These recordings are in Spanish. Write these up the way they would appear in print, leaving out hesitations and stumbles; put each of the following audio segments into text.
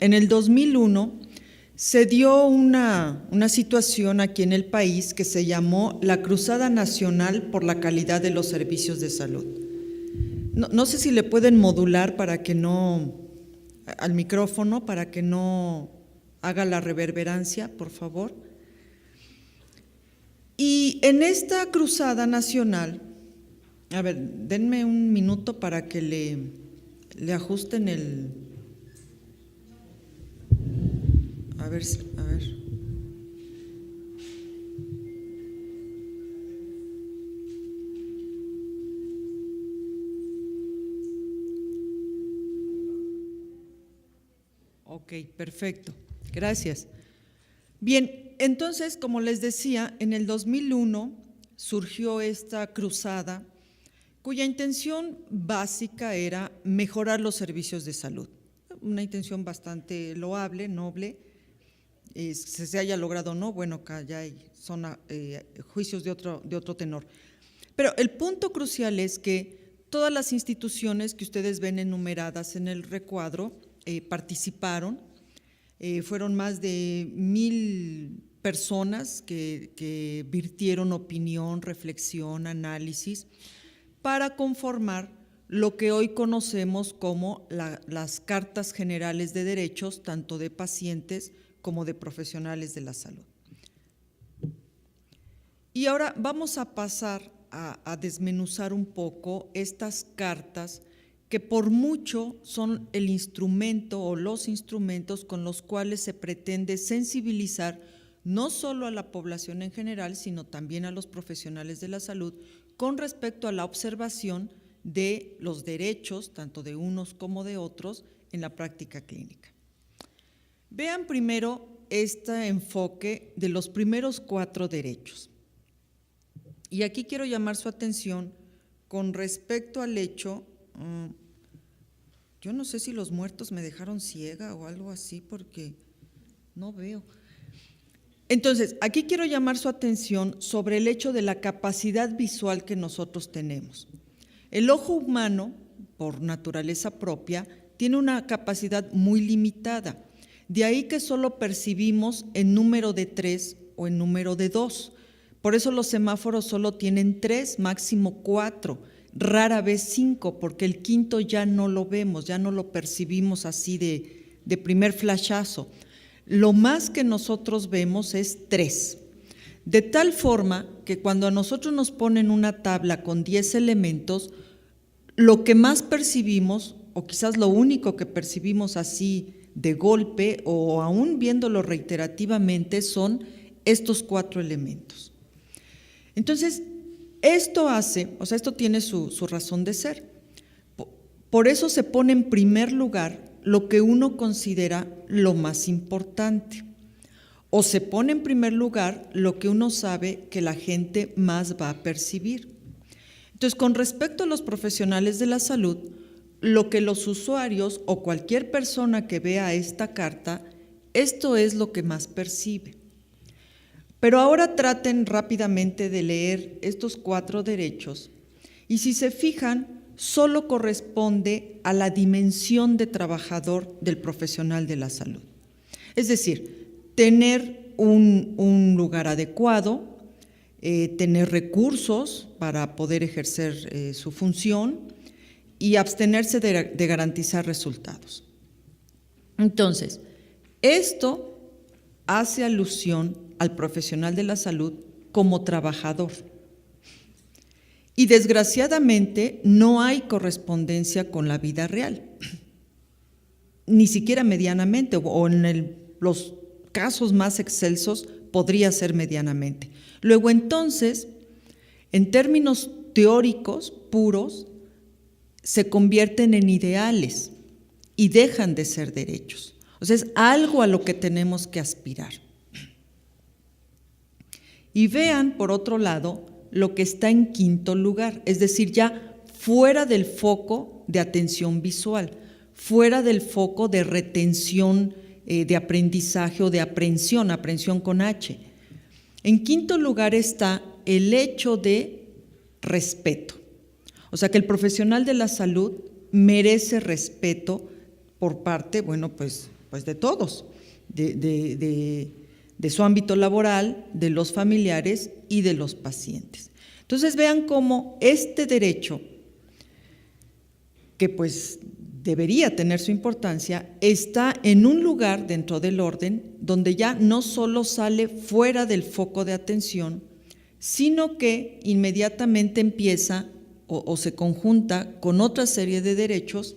en el 2001 se dio una situación aquí en el país que se llamó la Cruzada Nacional por la Calidad de los Servicios de Salud. No sé si le pueden modular para que no, al micrófono, para que no haga la reverberancia, por favor. Y en esta cruzada nacional, a ver, denme un minuto para que le ajusten el… A ver. Ok, perfecto. Gracias. Bien, entonces, como les decía, en el 2001 surgió esta cruzada cuya intención básica era mejorar los servicios de salud. Una intención bastante loable, noble. Se haya logrado o no, bueno, acá ya son juicios de otro tenor. Pero el punto crucial es que todas las instituciones que ustedes ven enumeradas en el recuadro participaron. Fueron más de 1,000 personas que virtieron opinión, reflexión, análisis para conformar lo que hoy conocemos como las Cartas Generales de Derechos, tanto de pacientes como de profesionales de la salud. Y ahora vamos a pasar a desmenuzar un poco estas cartas que por mucho son el instrumento o los instrumentos con los cuales se pretende sensibilizar no solo a la población en general, sino también a los profesionales de la salud con respecto a la observación de los derechos, tanto de unos como de otros, en la práctica clínica. Vean primero este enfoque de los primeros 4 derechos. Y aquí quiero llamar su atención con respecto al hecho… yo no sé si los muertos me dejaron ciega o algo así porque no veo. Entonces, aquí quiero llamar su atención sobre el hecho de la capacidad visual que nosotros tenemos. El ojo humano, por naturaleza propia, tiene una capacidad muy limitada. De ahí que solo percibimos en número de 3 o en número de 2. Por eso los semáforos solo tienen 3, máximo 4. Rara vez 5, porque el quinto ya no lo vemos, ya no lo percibimos así de primer flashazo. Lo más que nosotros vemos es 3. De tal forma que cuando a nosotros nos ponen una tabla con 10 elementos, lo que más percibimos, o quizás lo único que percibimos así de golpe, o aún viéndolo reiterativamente, son estos 4 elementos. Entonces, esto tiene su razón de ser. Por eso se pone en primer lugar lo que uno considera lo más importante, o se pone en primer lugar lo que uno sabe que la gente más va a percibir. Entonces, con respecto a los profesionales de la salud, lo que los usuarios o cualquier persona que vea esta carta, esto es lo que más percibe. Pero ahora traten rápidamente de leer estos 4 derechos y si se fijan, solo corresponde a la dimensión de trabajador del profesional de la salud. Es decir, tener un lugar adecuado, tener recursos para poder ejercer su función y abstenerse de garantizar resultados. Entonces, esto hace alusión al profesional de la salud como trabajador. Y desgraciadamente no hay correspondencia con la vida real, ni siquiera medianamente, o en los casos más excelsos podría ser medianamente. Luego entonces, en términos teóricos puros, se convierten en ideales y dejan de ser derechos. O sea, es algo a lo que tenemos que aspirar. Y vean, por otro lado, lo que está en quinto lugar, es decir, ya fuera del foco de atención visual, fuera del foco de retención de aprendizaje o de aprehensión con H. En quinto lugar está el hecho de respeto. O sea, que el profesional de la salud merece respeto por parte, pues de todos, de su ámbito laboral, de los familiares y de los pacientes. Entonces vean cómo este derecho, que pues debería tener su importancia, está en un lugar dentro del orden donde ya no solo sale fuera del foco de atención, sino que inmediatamente empieza o se conjunta con otra serie de derechos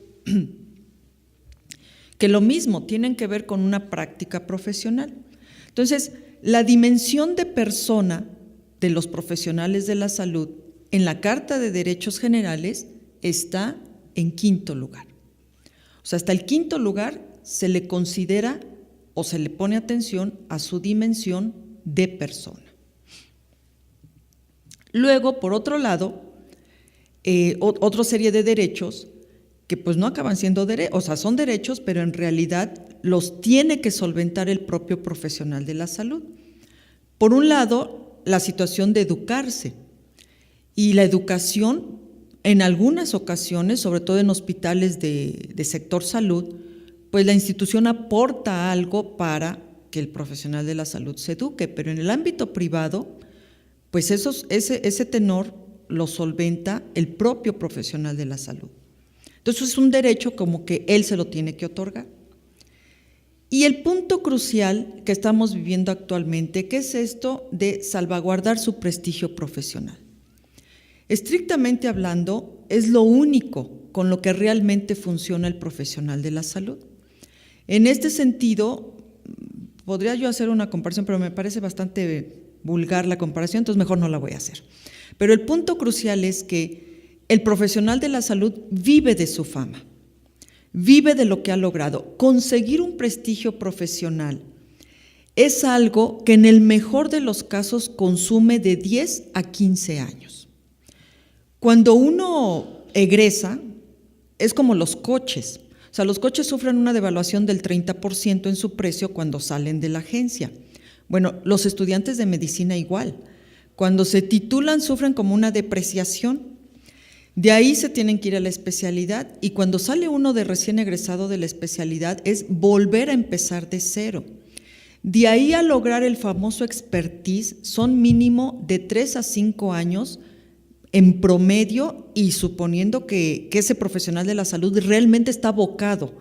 que lo mismo tienen que ver con una práctica profesional. Entonces, la dimensión de persona de los profesionales de la salud en la Carta de Derechos Generales está en quinto lugar. O sea, hasta el quinto lugar se le considera o se le pone atención a su dimensión de persona. Luego, por otro lado, otra serie de derechos que pues no acaban siendo derechos, o sea, son derechos, pero en realidad los tiene que solventar el propio profesional de la salud. Por un lado, la situación de educarse, y la educación en algunas ocasiones, sobre todo en hospitales de sector salud, pues la institución aporta algo para que el profesional de la salud se eduque, pero en el ámbito privado, pues ese tenor lo solventa el propio profesional de la salud. Entonces es un derecho como que él se lo tiene que otorgar. Y el punto crucial que estamos viviendo actualmente, ¿qué es esto de salvaguardar su prestigio profesional? Estrictamente hablando, es lo único con lo que realmente funciona el profesional de la salud. En este sentido, podría yo hacer una comparación, pero me parece bastante vulgar la comparación, entonces mejor no la voy a hacer. Pero el punto crucial es que el profesional de la salud vive de su fama, vive de lo que ha logrado. Conseguir un prestigio profesional es algo que en el mejor de los casos consume de 10 a 15 años. Cuando uno egresa, es como los coches. O sea, los coches sufren una devaluación del 30% en su precio cuando salen de la agencia. Bueno, los estudiantes de medicina igual. Cuando se titulan sufren como una depreciación. De ahí se tienen que ir a la especialidad y cuando sale uno de recién egresado de la especialidad es volver a empezar de cero. De ahí a lograr el famoso expertise son mínimo de 3 a 5 años en promedio y suponiendo que ese profesional de la salud realmente está abocado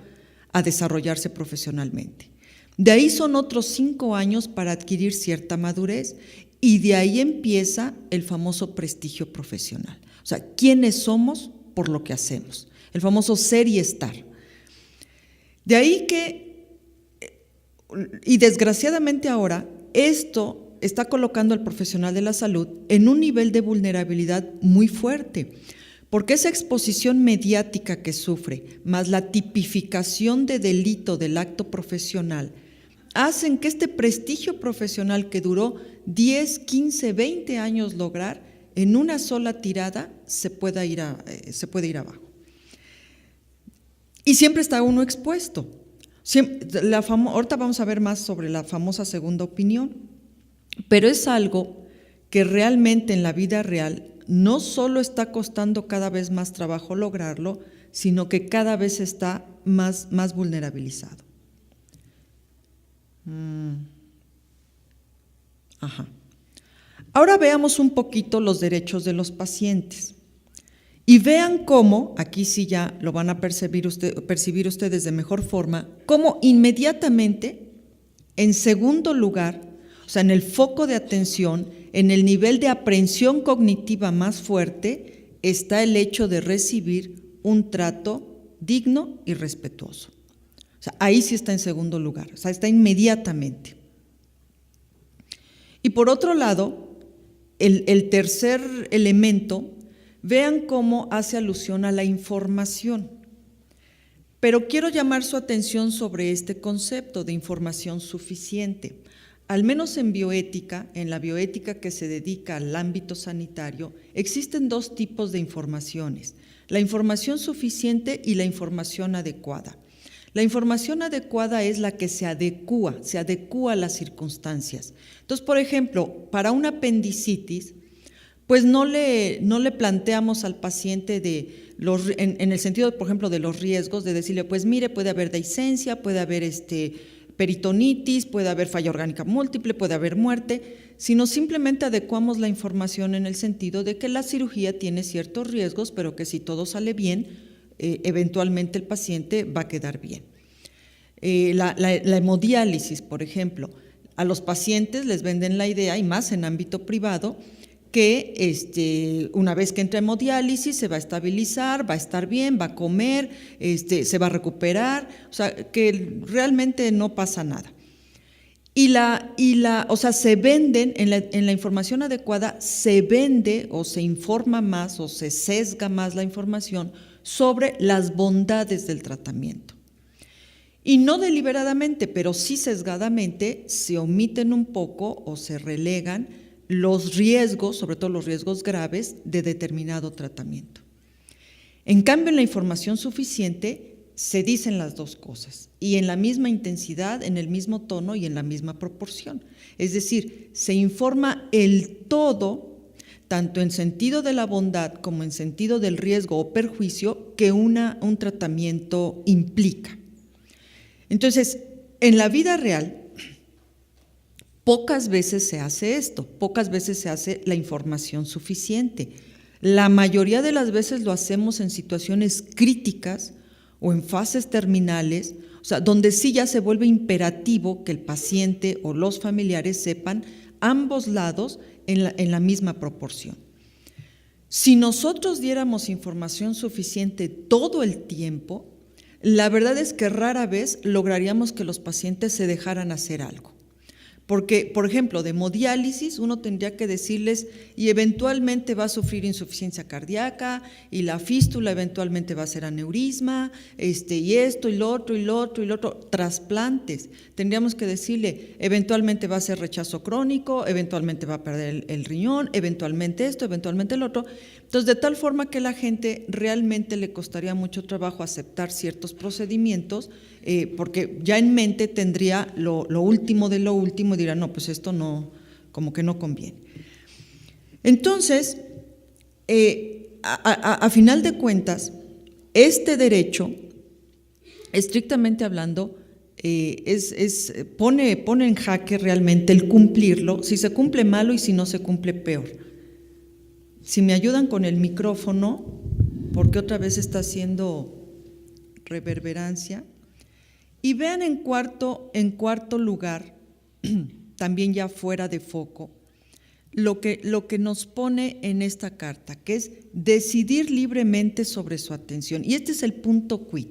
a desarrollarse profesionalmente. De ahí son otros 5 años para adquirir cierta madurez y de ahí empieza el famoso prestigio profesional. O sea, ¿quiénes somos por lo que hacemos? El famoso ser y estar. De ahí que, y desgraciadamente ahora, esto está colocando al profesional de la salud en un nivel de vulnerabilidad muy fuerte, porque esa exposición mediática que sufre, más la tipificación de delito del acto profesional, hacen que este prestigio profesional que duró 10, 15, 20 años lograr, en una sola tirada se puede ir abajo. Y siempre está uno expuesto. Ahorita vamos a ver más sobre la famosa segunda opinión, pero es algo que realmente en la vida real no solo está costando cada vez más trabajo lograrlo, sino que cada vez está más vulnerabilizado. Ahora veamos un poquito los derechos de los pacientes y vean cómo, aquí sí ya lo van a percibir ustedes de mejor forma, cómo inmediatamente, en segundo lugar, o sea, en el foco de atención, en el nivel de aprehensión cognitiva más fuerte, está el hecho de recibir un trato digno y respetuoso. O sea, ahí sí está en segundo lugar, o sea, está inmediatamente. Y por otro lado, el tercer elemento, vean cómo hace alusión a la información. Pero quiero llamar su atención sobre este concepto de información suficiente. Al menos en bioética, en la bioética que se dedica al ámbito sanitario, existen 2 tipos de informaciones: la información suficiente y la información adecuada. La información adecuada es la que se adecúa a las circunstancias. Entonces, por ejemplo, para una apendicitis, Pues no le planteamos al paciente en el sentido, por ejemplo, de los riesgos, de decirle, pues mire, puede haber dehiscencia, puede haber peritonitis, puede haber falla orgánica múltiple, puede haber muerte, sino simplemente adecuamos la información en el sentido de que la cirugía tiene ciertos riesgos, pero que si todo sale bien, eventualmente el paciente va a quedar bien. La hemodiálisis, por ejemplo, a los pacientes les venden la idea, y más en ámbito privado, que una vez que entra en hemodiálisis se va a estabilizar, va a estar bien, va a comer, se va a recuperar, o sea, que realmente no pasa nada. O sea, se venden, en la información adecuada, se vende o se informa más o se sesga más la información sobre las bondades del tratamiento. Y no deliberadamente, pero sí sesgadamente, se omiten un poco o se relegan los riesgos, sobre todo los riesgos graves, de determinado tratamiento. En cambio, en la información suficiente se dicen las dos cosas, y en la misma intensidad, en el mismo tono y en la misma proporción. Es decir, se informa el todo, tanto en sentido de la bondad como en sentido del riesgo o perjuicio que un tratamiento implica. Entonces, en la vida real, pocas veces se hace esto, pocas veces se hace la información suficiente. La mayoría de las veces lo hacemos en situaciones críticas o en fases terminales, o sea, donde sí ya se vuelve imperativo que el paciente o los familiares sepan ambos lados en la misma proporción. Si nosotros diéramos información suficiente todo el tiempo, la verdad es que rara vez lograríamos que los pacientes se dejaran hacer algo. Porque, por ejemplo, de hemodiálisis uno tendría que decirles, y eventualmente va a sufrir insuficiencia cardíaca, y la fístula eventualmente va a ser aneurisma, y esto, y lo otro, y lo otro, y lo otro. Trasplantes, tendríamos que decirle, eventualmente va a ser rechazo crónico, eventualmente va a perder el riñón, eventualmente esto, eventualmente el otro. Entonces, de tal forma que a la gente realmente le costaría mucho trabajo aceptar ciertos procedimientos, porque ya en mente tendría lo último de lo último y dirá, no, pues esto no, como que no conviene. Entonces, a final de cuentas, este derecho, estrictamente hablando, pone en jaque realmente el cumplirlo, si se cumple malo y si no se cumple peor. Si me ayudan con el micrófono, porque otra vez está haciendo reverberancia. Y vean en cuarto lugar, también ya fuera de foco, lo que nos pone en esta carta, que es decidir libremente sobre su atención. Y este es el punto quid.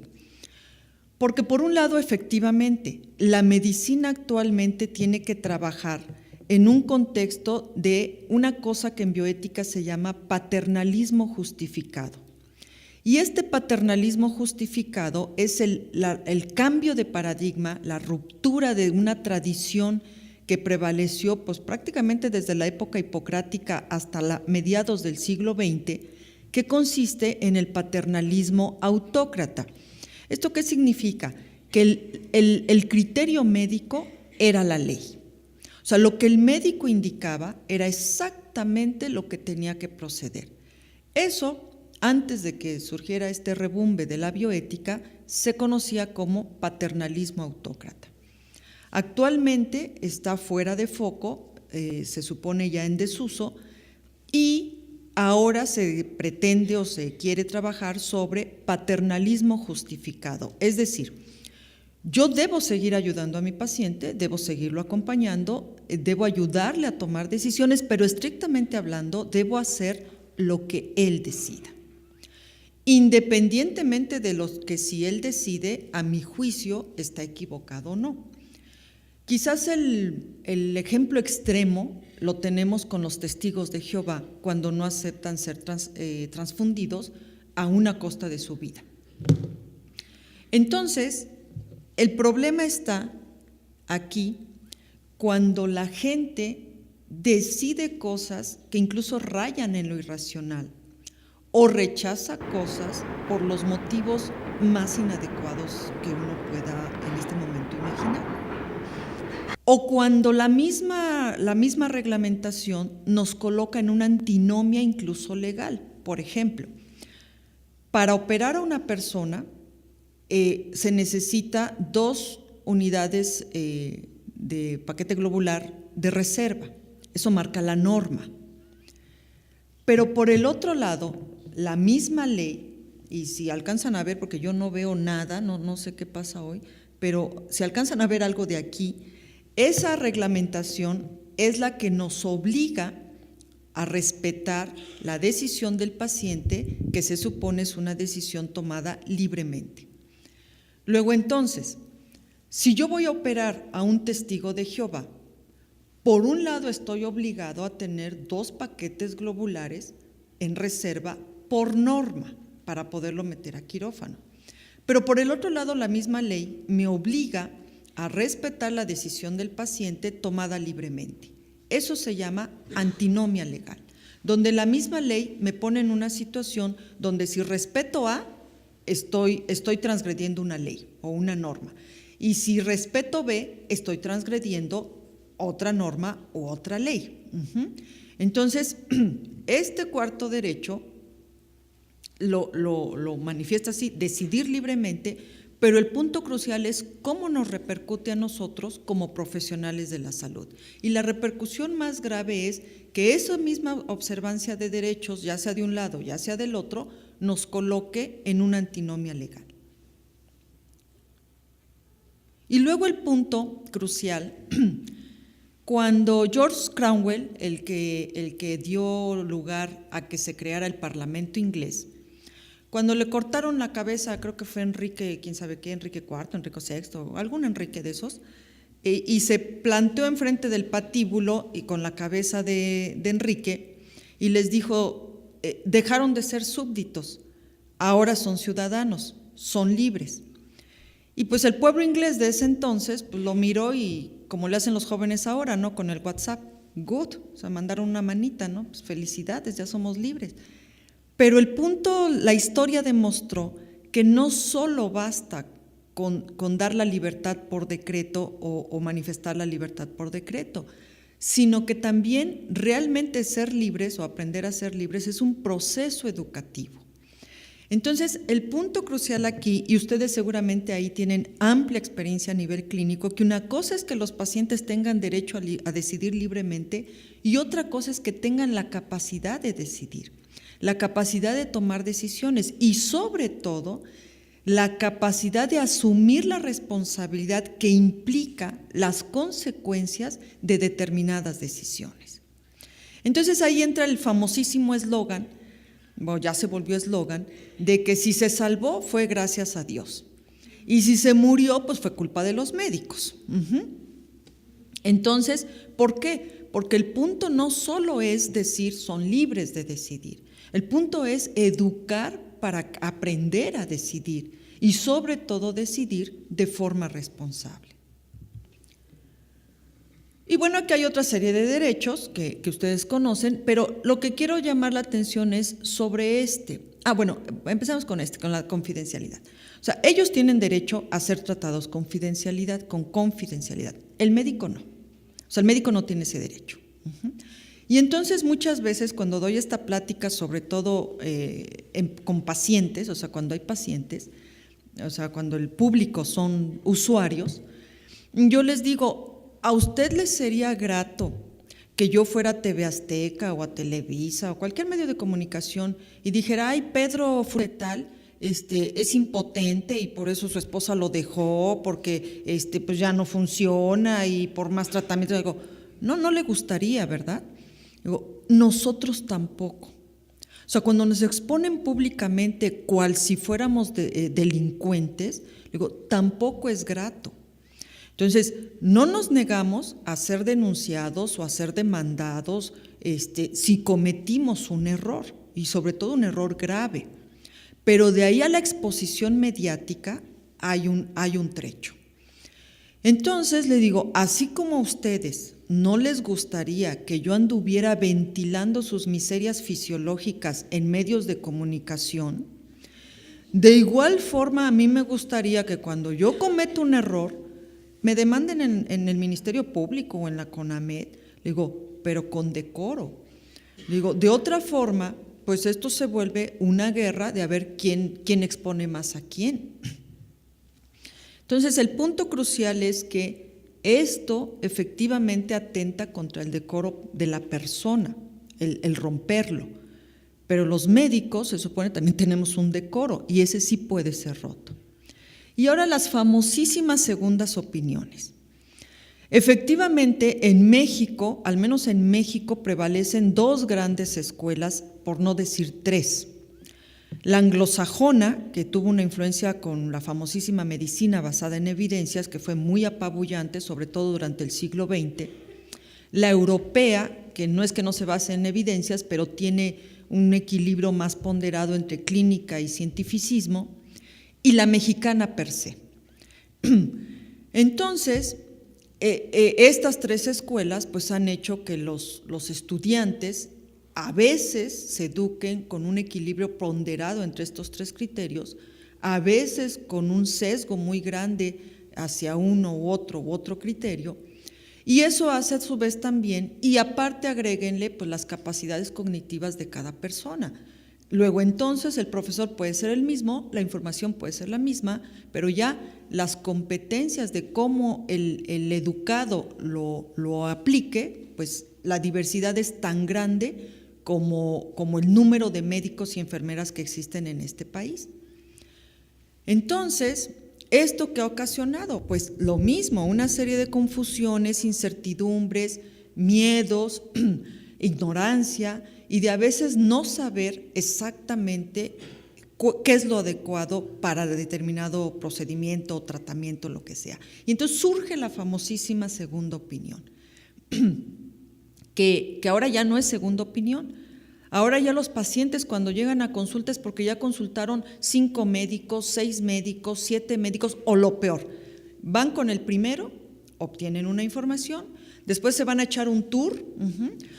Porque por un lado, efectivamente, la medicina actualmente tiene que trabajar en un contexto de una cosa que en bioética se llama paternalismo justificado. Y este paternalismo justificado es el cambio de paradigma, la ruptura de una tradición que prevaleció pues, prácticamente desde la época hipocrática hasta mediados del siglo XX, que consiste en el paternalismo autócrata. ¿Esto qué significa? Que el criterio médico era la ley. O sea, lo que el médico indicaba era exactamente lo que tenía que proceder. Eso, antes de que surgiera este rebumbe de la bioética, se conocía como paternalismo autócrata. Actualmente está fuera de foco, se supone ya en desuso, y ahora se pretende o se quiere trabajar sobre paternalismo justificado. Es decir, yo debo seguir ayudando a mi paciente, debo seguirlo acompañando, debo ayudarle a tomar decisiones, pero estrictamente hablando, debo hacer lo que él decida. Independientemente de lo que si él decide, a mi juicio, está equivocado o no. Quizás el ejemplo extremo lo tenemos con los testigos de Jehová cuando no aceptan ser transfundidos a una costa de su vida. Entonces, el problema está aquí cuando la gente decide cosas que incluso rayan en lo irracional o rechaza cosas por los motivos más inadecuados que uno pueda en este momento imaginar. O cuando la misma reglamentación nos coloca en una antinomia incluso legal. Por ejemplo, para operar a una persona se necesita 2 unidades de paquete globular de reserva. Eso marca la norma. Pero por el otro lado, la misma ley, y si alcanzan a ver, porque yo no veo nada, no sé qué pasa hoy, pero si alcanzan a ver algo de aquí, esa reglamentación es la que nos obliga a respetar la decisión del paciente, que se supone es una decisión tomada libremente. Luego entonces, si yo voy a operar a un testigo de Jehová, por un lado estoy obligado a tener 2 paquetes globulares en reserva por norma para poderlo meter a quirófano. Pero por el otro lado, la misma ley me obliga a respetar la decisión del paciente tomada libremente. Eso se llama antinomia legal, donde la misma ley me pone en una situación donde si respeto A, estoy transgrediendo una ley o una norma. Y si respeto B, estoy transgrediendo otra norma u otra ley. Entonces, este cuarto derecho lo manifiesta así, decidir libremente, pero el punto crucial es cómo nos repercute a nosotros como profesionales de la salud. Y la repercusión más grave es que esa misma observancia de derechos, ya sea de un lado, ya sea del otro, nos coloque en una antinomia legal. Y luego el punto crucial, cuando George Cromwell, el que dio lugar a que se creara el Parlamento inglés, cuando le cortaron la cabeza, creo que fue Enrique, quién sabe qué, Enrique IV, Enrique VI, algún Enrique de esos, y se planteó enfrente del patíbulo y con la cabeza de Enrique, y les dijo, dejaron de ser súbditos, ahora son ciudadanos, son libres. Y pues el pueblo inglés de ese entonces pues lo miró y como le hacen los jóvenes ahora, ¿no? Con el WhatsApp, good, o sea, mandaron una manita, ¿no? Pues felicidades, ya somos libres. Pero el punto, la historia demostró que no solo basta con dar la libertad por decreto o manifestar la libertad por decreto, sino que también realmente ser libres o aprender a ser libres es un proceso educativo. Entonces, el punto crucial aquí, y ustedes seguramente ahí tienen amplia experiencia a nivel clínico, que una cosa es que los pacientes tengan derecho a decidir libremente y otra cosa es que tengan la capacidad de decidir, la capacidad de tomar decisiones y sobre todo la capacidad de asumir la responsabilidad que implica las consecuencias de determinadas decisiones. Entonces ahí entra el famosísimo eslogan, bueno, ya se volvió eslogan, de que si se salvó fue gracias a Dios y si se murió pues fue culpa de los médicos. Entonces, ¿por qué? Porque el punto no solo es decir son libres de decidir, el punto es educar para aprender a decidir y sobre todo decidir de forma responsable. Y bueno, aquí hay otra serie de derechos que ustedes conocen, pero lo que quiero llamar la atención es sobre este. Bueno, empezamos con la confidencialidad. O sea, ellos tienen derecho a ser tratados con confidencialidad. El médico no. O sea, el médico no tiene ese derecho. Y entonces muchas veces cuando doy esta plática, sobre todo con pacientes, o sea, cuando hay pacientes, o sea, cuando el público son usuarios, yo les digo, ¿a usted le sería grato que yo fuera a TV Azteca o a Televisa o cualquier medio de comunicación y dijera, ay, Pedro Frutal es impotente y por eso su esposa lo dejó, porque pues ya no funciona y por más tratamiento? Digo, no le gustaría, ¿verdad? Digo, nosotros tampoco. O sea, cuando nos exponen públicamente cual si fuéramos delincuentes, digo, tampoco es grato. Entonces, no nos negamos a ser denunciados o a ser demandados si cometimos un error, y sobre todo un error grave. Pero de ahí a la exposición mediática hay un trecho. Entonces, le digo, así como a ustedes no les gustaría que yo anduviera ventilando sus miserias fisiológicas en medios de comunicación, de igual forma a mí me gustaría que cuando yo cometo un error, me demanden en el Ministerio Público o en la CONAMED, le digo, pero con decoro. Le digo, de otra forma, pues esto se vuelve una guerra de a ver quién expone más a quién. Entonces, el punto crucial es que esto efectivamente atenta contra el decoro de la persona, el romperlo. Pero los médicos, se supone, también tenemos un decoro y ese sí puede ser roto. Y ahora las famosísimas segundas opiniones. Efectivamente, en México, al menos en México, prevalecen dos grandes escuelas, por no decir tres. La anglosajona, que tuvo una influencia con la famosísima medicina basada en evidencias, que fue muy apabullante, sobre todo durante el siglo XX. La europea, que no es que no se base en evidencias, pero tiene un equilibrio más ponderado entre clínica y cientificismo, y la mexicana per se. Entonces, estas tres escuelas pues han hecho que los estudiantes a veces se eduquen con un equilibrio ponderado entre estos tres criterios, a veces con un sesgo muy grande hacia uno u otro criterio, y eso hace a su vez también, y aparte agréguenle pues las capacidades cognitivas de cada persona. Luego entonces el profesor puede ser el mismo, la información puede ser la misma, pero ya las competencias de cómo el educado lo aplique, pues la diversidad es tan grande como el número de médicos y enfermeras que existen en este país. Entonces, ¿esto qué ha ocasionado? Pues lo mismo, una serie de confusiones, incertidumbres, miedos, ignorancia, y de a veces no saber exactamente qué es lo adecuado para determinado procedimiento o tratamiento, lo que sea. Y entonces surge la famosísima segunda opinión, que ahora ya no es segunda opinión. Ahora ya los pacientes cuando llegan a consulta es porque ya consultaron 5 médicos, 6 médicos, 7 médicos o lo peor. Van con el primero, obtienen una información, después se van a echar un tour,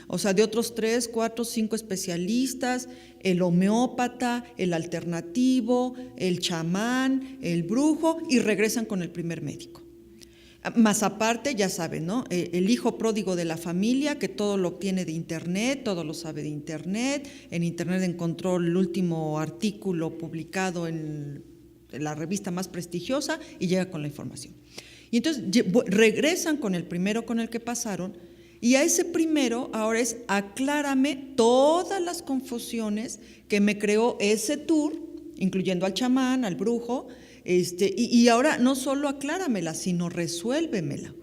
o sea, de otros 3, 4, 5 especialistas, el homeópata, el alternativo, el chamán, el brujo, y regresan con el primer médico. Más aparte, ya saben, ¿no? El hijo pródigo de la familia, que todo lo obtiene de internet, todo lo sabe de internet, en internet encontró el último artículo publicado en la revista más prestigiosa y llega con la información. Y entonces regresan con el primero con el que pasaron, y a ese primero ahora es aclárame todas las confusiones que me creó ese tour, incluyendo al chamán, al brujo, y ahora no solo acláramela, sino resuélvemela.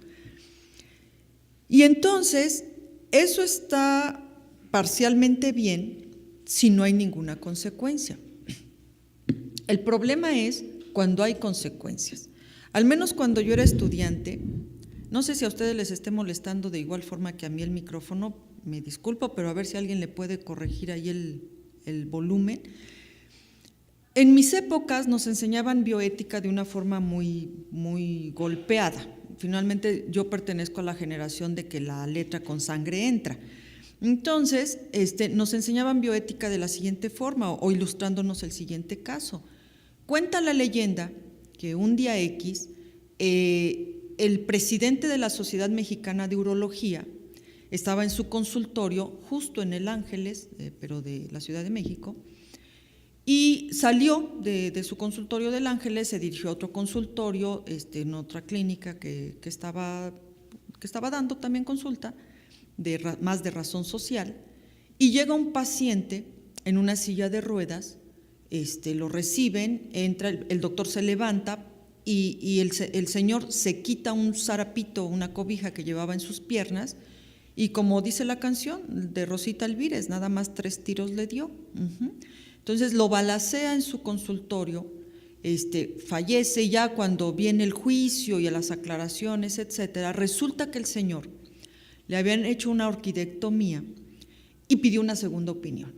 Y entonces eso está parcialmente bien si no hay ninguna consecuencia. El problema es cuando hay consecuencias. Al menos cuando yo era estudiante, no sé si a ustedes les esté molestando de igual forma que a mí el micrófono, me disculpo, pero a ver si alguien le puede corregir ahí el volumen. En mis épocas nos enseñaban bioética de una forma muy golpeada. Finalmente yo pertenezco a la generación de que la letra con sangre entra. Entonces, nos enseñaban bioética de la siguiente forma, o ilustrándonos el siguiente caso. Cuenta la leyenda que un día X, el presidente de la Sociedad Mexicana de Urología estaba en su consultorio, justo en el Ángeles, pero de la Ciudad de México, y salió de su consultorio del Ángeles, se dirigió a otro consultorio, en otra clínica que estaba dando también consulta, más de razón social, y llega un paciente en una silla de ruedas, lo reciben, entra, el doctor se levanta y el señor se quita un zarapito, una cobija que llevaba en sus piernas, y como dice la canción de Rosita Alvírez, nada más 3 tiros le dio. Entonces lo balacea en su consultorio, fallece. Ya cuando viene el juicio y a las aclaraciones, etcétera, resulta que el señor le habían hecho una orquidectomía y pidió una segunda opinión.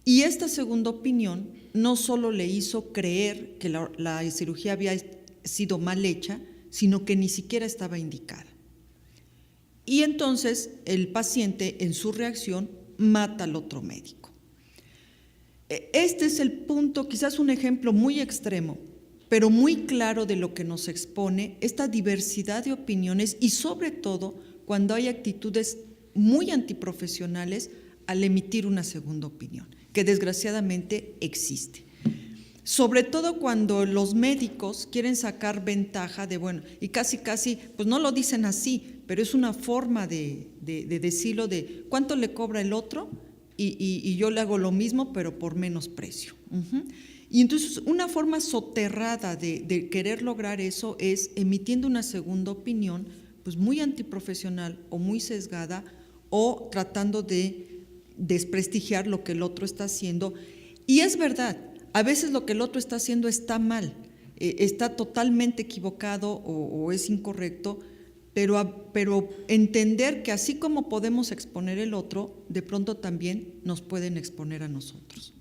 Y esta segunda opinión no solo le hizo creer que la cirugía había sido mal hecha, sino que ni siquiera estaba indicada. Y entonces el paciente, en su reacción, mata al otro médico. Este es el punto, quizás un ejemplo muy extremo, pero muy claro de lo que nos expone esta diversidad de opiniones y sobre todo cuando hay actitudes muy antiprofesionales al emitir una segunda opinión, que desgraciadamente existe. Sobre todo cuando los médicos quieren sacar ventaja de, bueno, y casi, pues no lo dicen así, pero es una forma de decirlo de cuánto le cobra el otro y yo le hago lo mismo, pero por menos precio. Y entonces una forma soterrada de querer lograr eso es emitiendo una segunda opinión, pues muy antiprofesional o muy sesgada, o tratando de desprestigiar lo que el otro está haciendo. Y es verdad, a veces lo que el otro está haciendo está mal, está totalmente equivocado o es incorrecto, pero entender que así como podemos exponer el otro, de pronto también nos pueden exponer a nosotros.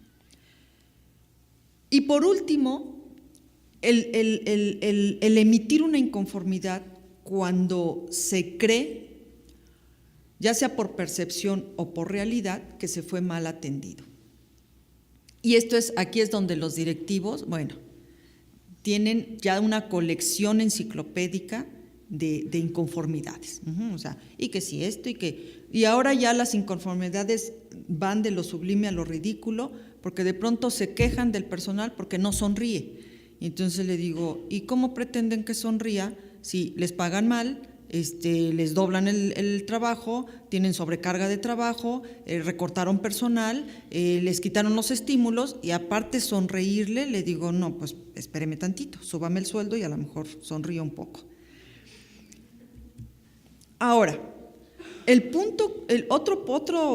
Y por último, el emitir una inconformidad cuando se cree, ya sea por percepción o por realidad, que se fue mal atendido. Y aquí es donde los directivos, bueno, tienen ya una colección enciclopédica de inconformidades. O sea, y que si esto y ahora ya las inconformidades van de lo sublime a lo ridículo, porque de pronto se quejan del personal porque no sonríe. Y entonces le digo, ¿y cómo pretenden que sonría si les pagan mal? Les doblan el trabajo, tienen sobrecarga de trabajo, recortaron personal, les quitaron los estímulos y aparte sonreírle, le digo, no, pues espéreme tantito, súbame el sueldo y a lo mejor sonrío un poco. Ahora, el otro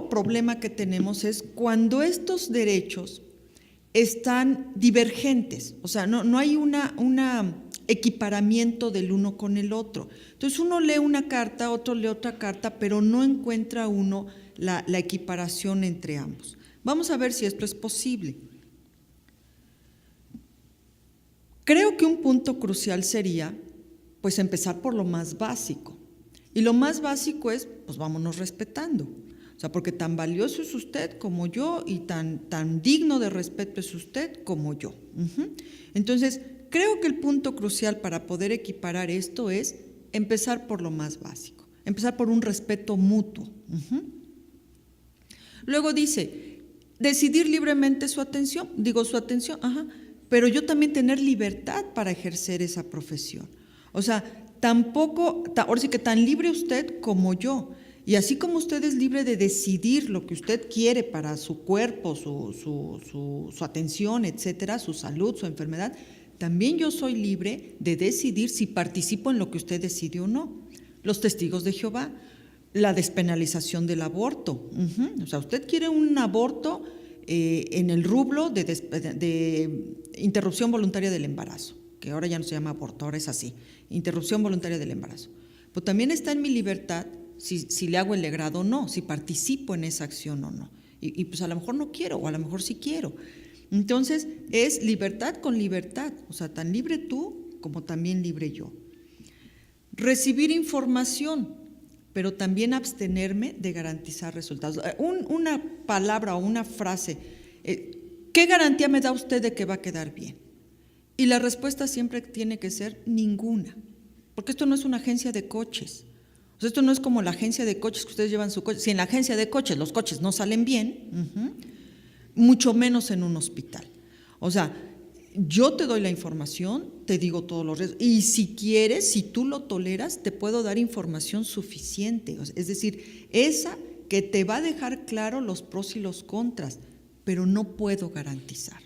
problema que tenemos es cuando estos derechos están divergentes, o sea, no hay una equiparamiento del uno con el otro. Entonces uno lee una carta, otro lee otra carta, pero no encuentra uno la equiparación entre ambos. Vamos a ver si esto es posible. Creo que un punto crucial sería, pues, empezar por lo más básico. Y lo más básico es, pues, vámonos respetando. O sea, porque tan valioso es usted como yo y tan digno de respeto es usted como yo. Entonces, creo que el punto crucial para poder equiparar esto es empezar por lo más básico, empezar por un respeto mutuo. Luego dice, decidir libremente su atención, pero yo también tener libertad para ejercer esa profesión. O sea, ahora sí que tan libre usted como yo. Y así como usted es libre de decidir lo que usted quiere para su cuerpo, su atención, etcétera, su salud, su enfermedad, también yo soy libre de decidir si participo en lo que usted decide o no. Los testigos de Jehová, la despenalización del aborto. O sea, usted quiere un aborto en el rubro de interrupción voluntaria del embarazo, que ahora ya no se llama aborto, ahora es así, interrupción voluntaria del embarazo. Pues también está en mi libertad si le hago el legrado o no, si participo en esa acción o no. Y pues a lo mejor no quiero, o a lo mejor sí quiero. Entonces, es libertad con libertad, o sea, tan libre tú como también libre yo. Recibir información, pero también abstenerme de garantizar resultados. Una palabra o una frase, ¿qué garantía me da usted de que va a quedar bien? Y la respuesta siempre tiene que ser ninguna, porque esto no es una agencia de coches. O sea, esto no es como la agencia de coches que ustedes llevan su coche. Si en la agencia de coches los coches no salen bien, mucho menos en un hospital. O sea, yo te doy la información, te digo todos los riesgos, y si quieres, si tú lo toleras, te puedo dar información suficiente. Es decir, esa que te va a dejar claro los pros y los contras, pero no puedo garantizar.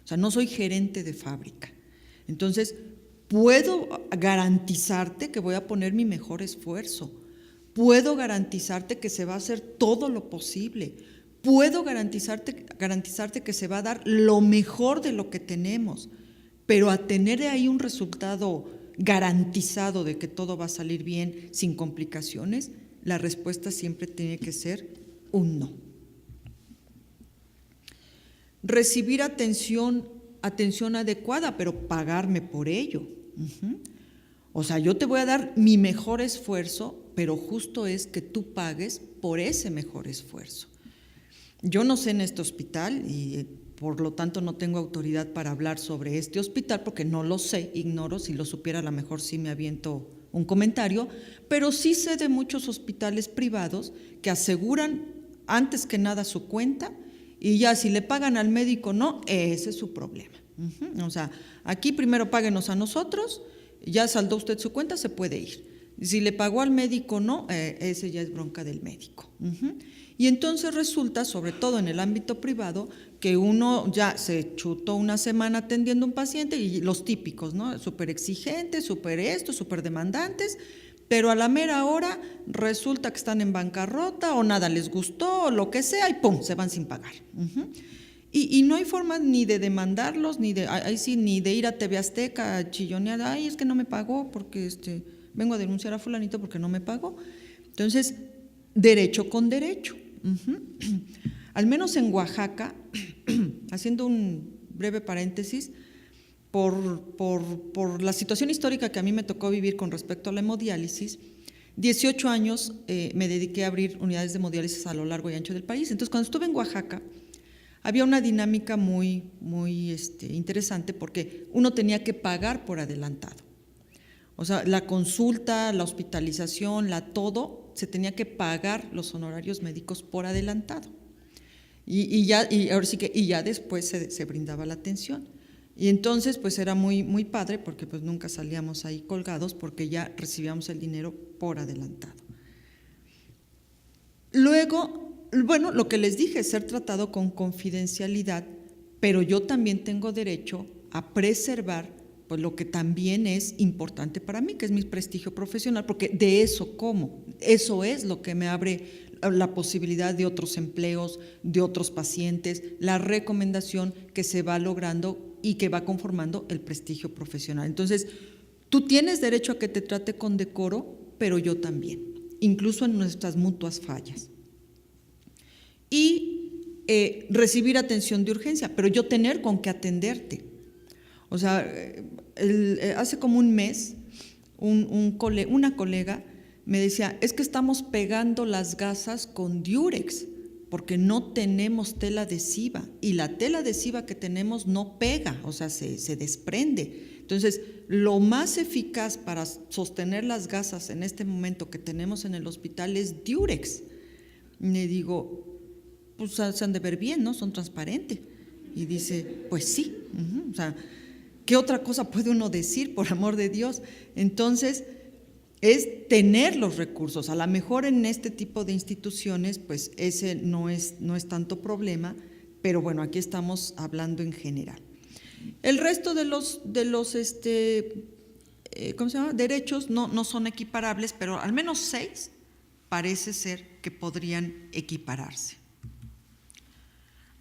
O sea, no soy gerente de fábrica. Entonces, puedo garantizarte que voy a poner mi mejor esfuerzo. Puedo garantizarte que se va a hacer todo lo posible. Puedo garantizarte que se va a dar lo mejor de lo que tenemos, pero a tener ahí un resultado garantizado de que todo va a salir bien, sin complicaciones, la respuesta siempre tiene que ser un no. Recibir atención adecuada, pero pagarme por ello. O sea, yo te voy a dar mi mejor esfuerzo, pero justo es que tú pagues por ese mejor esfuerzo. Yo no sé en este hospital, y por lo tanto no tengo autoridad para hablar sobre este hospital porque no lo sé, ignoro, si lo supiera a lo mejor sí me aviento un comentario, pero sí sé de muchos hospitales privados que aseguran antes que nada su cuenta y ya si le pagan al médico no, ese es su problema. O sea, aquí primero páguenos a nosotros, ya saldó usted su cuenta, se puede ir. Si le pagó al médico no, ese ya es bronca del médico. Y entonces resulta, sobre todo en el ámbito privado, que uno ya se chutó una semana atendiendo a un paciente y los típicos, ¿no? Súper exigentes, súper esto, súper demandantes, pero a la mera hora resulta que están en bancarrota o nada les gustó o lo que sea y ¡pum!, se van sin pagar. Y no hay forma ni de demandarlos, ni de, ahí sí, ni de ir a TV Azteca a chillonear, ay, es que no me pagó porque vengo a denunciar a fulanito porque no me pagó. Entonces, derecho con derecho. Al menos en Oaxaca, haciendo un breve paréntesis, por la situación histórica que a mí me tocó vivir con respecto a la hemodiálisis, 18 años me dediqué a abrir unidades de hemodiálisis a lo largo y ancho del país. Entonces, cuando estuve en Oaxaca, había una dinámica muy interesante porque uno tenía que pagar por adelantado. O sea, la consulta, la hospitalización, todo, se tenía que pagar los honorarios médicos por adelantado. Y ya después se brindaba la atención. Y entonces, pues era muy padre porque pues nunca salíamos ahí colgados porque ya recibíamos el dinero por adelantado. Luego, bueno, lo que les dije, ser tratado con confidencialidad, pero yo también tengo derecho a preservar pues lo que también es importante para mí, que es mi prestigio profesional, porque de eso como, eso es lo que me abre la posibilidad de otros empleos, de otros pacientes, la recomendación que se va logrando y que va conformando el prestigio profesional. Entonces, tú tienes derecho a que te trate con decoro, pero yo también, incluso en nuestras mutuas fallas. Y recibir atención de urgencia, pero yo tener con qué atenderte. O sea, hace como un mes, una colega me decía, es que estamos pegando las gasas con diurex, porque no tenemos tela adhesiva, y la tela adhesiva que tenemos no pega, o sea, se desprende. Entonces, lo más eficaz para sostener las gasas en este momento que tenemos en el hospital es diurex. Y le digo, pues se han de ver bien, ¿no? Son transparentes. Y dice, pues sí, o sea, ¿qué otra cosa puede uno decir, por amor de Dios? Entonces, es tener los recursos. A lo mejor en este tipo de instituciones, pues ese no es tanto problema, pero bueno, aquí estamos hablando en general. El resto de los ¿cómo se llama? Derechos no son equiparables, pero al menos 6 parece ser que podrían equipararse.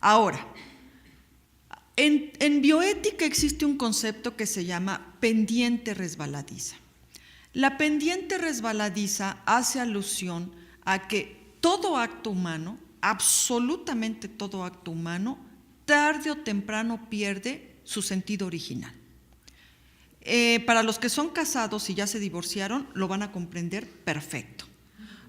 Ahora, en bioética existe un concepto que se llama pendiente resbaladiza. La pendiente resbaladiza hace alusión a que todo acto humano, absolutamente todo acto humano, tarde o temprano pierde su sentido original. Para los que son casados y ya se divorciaron, lo van a comprender perfecto.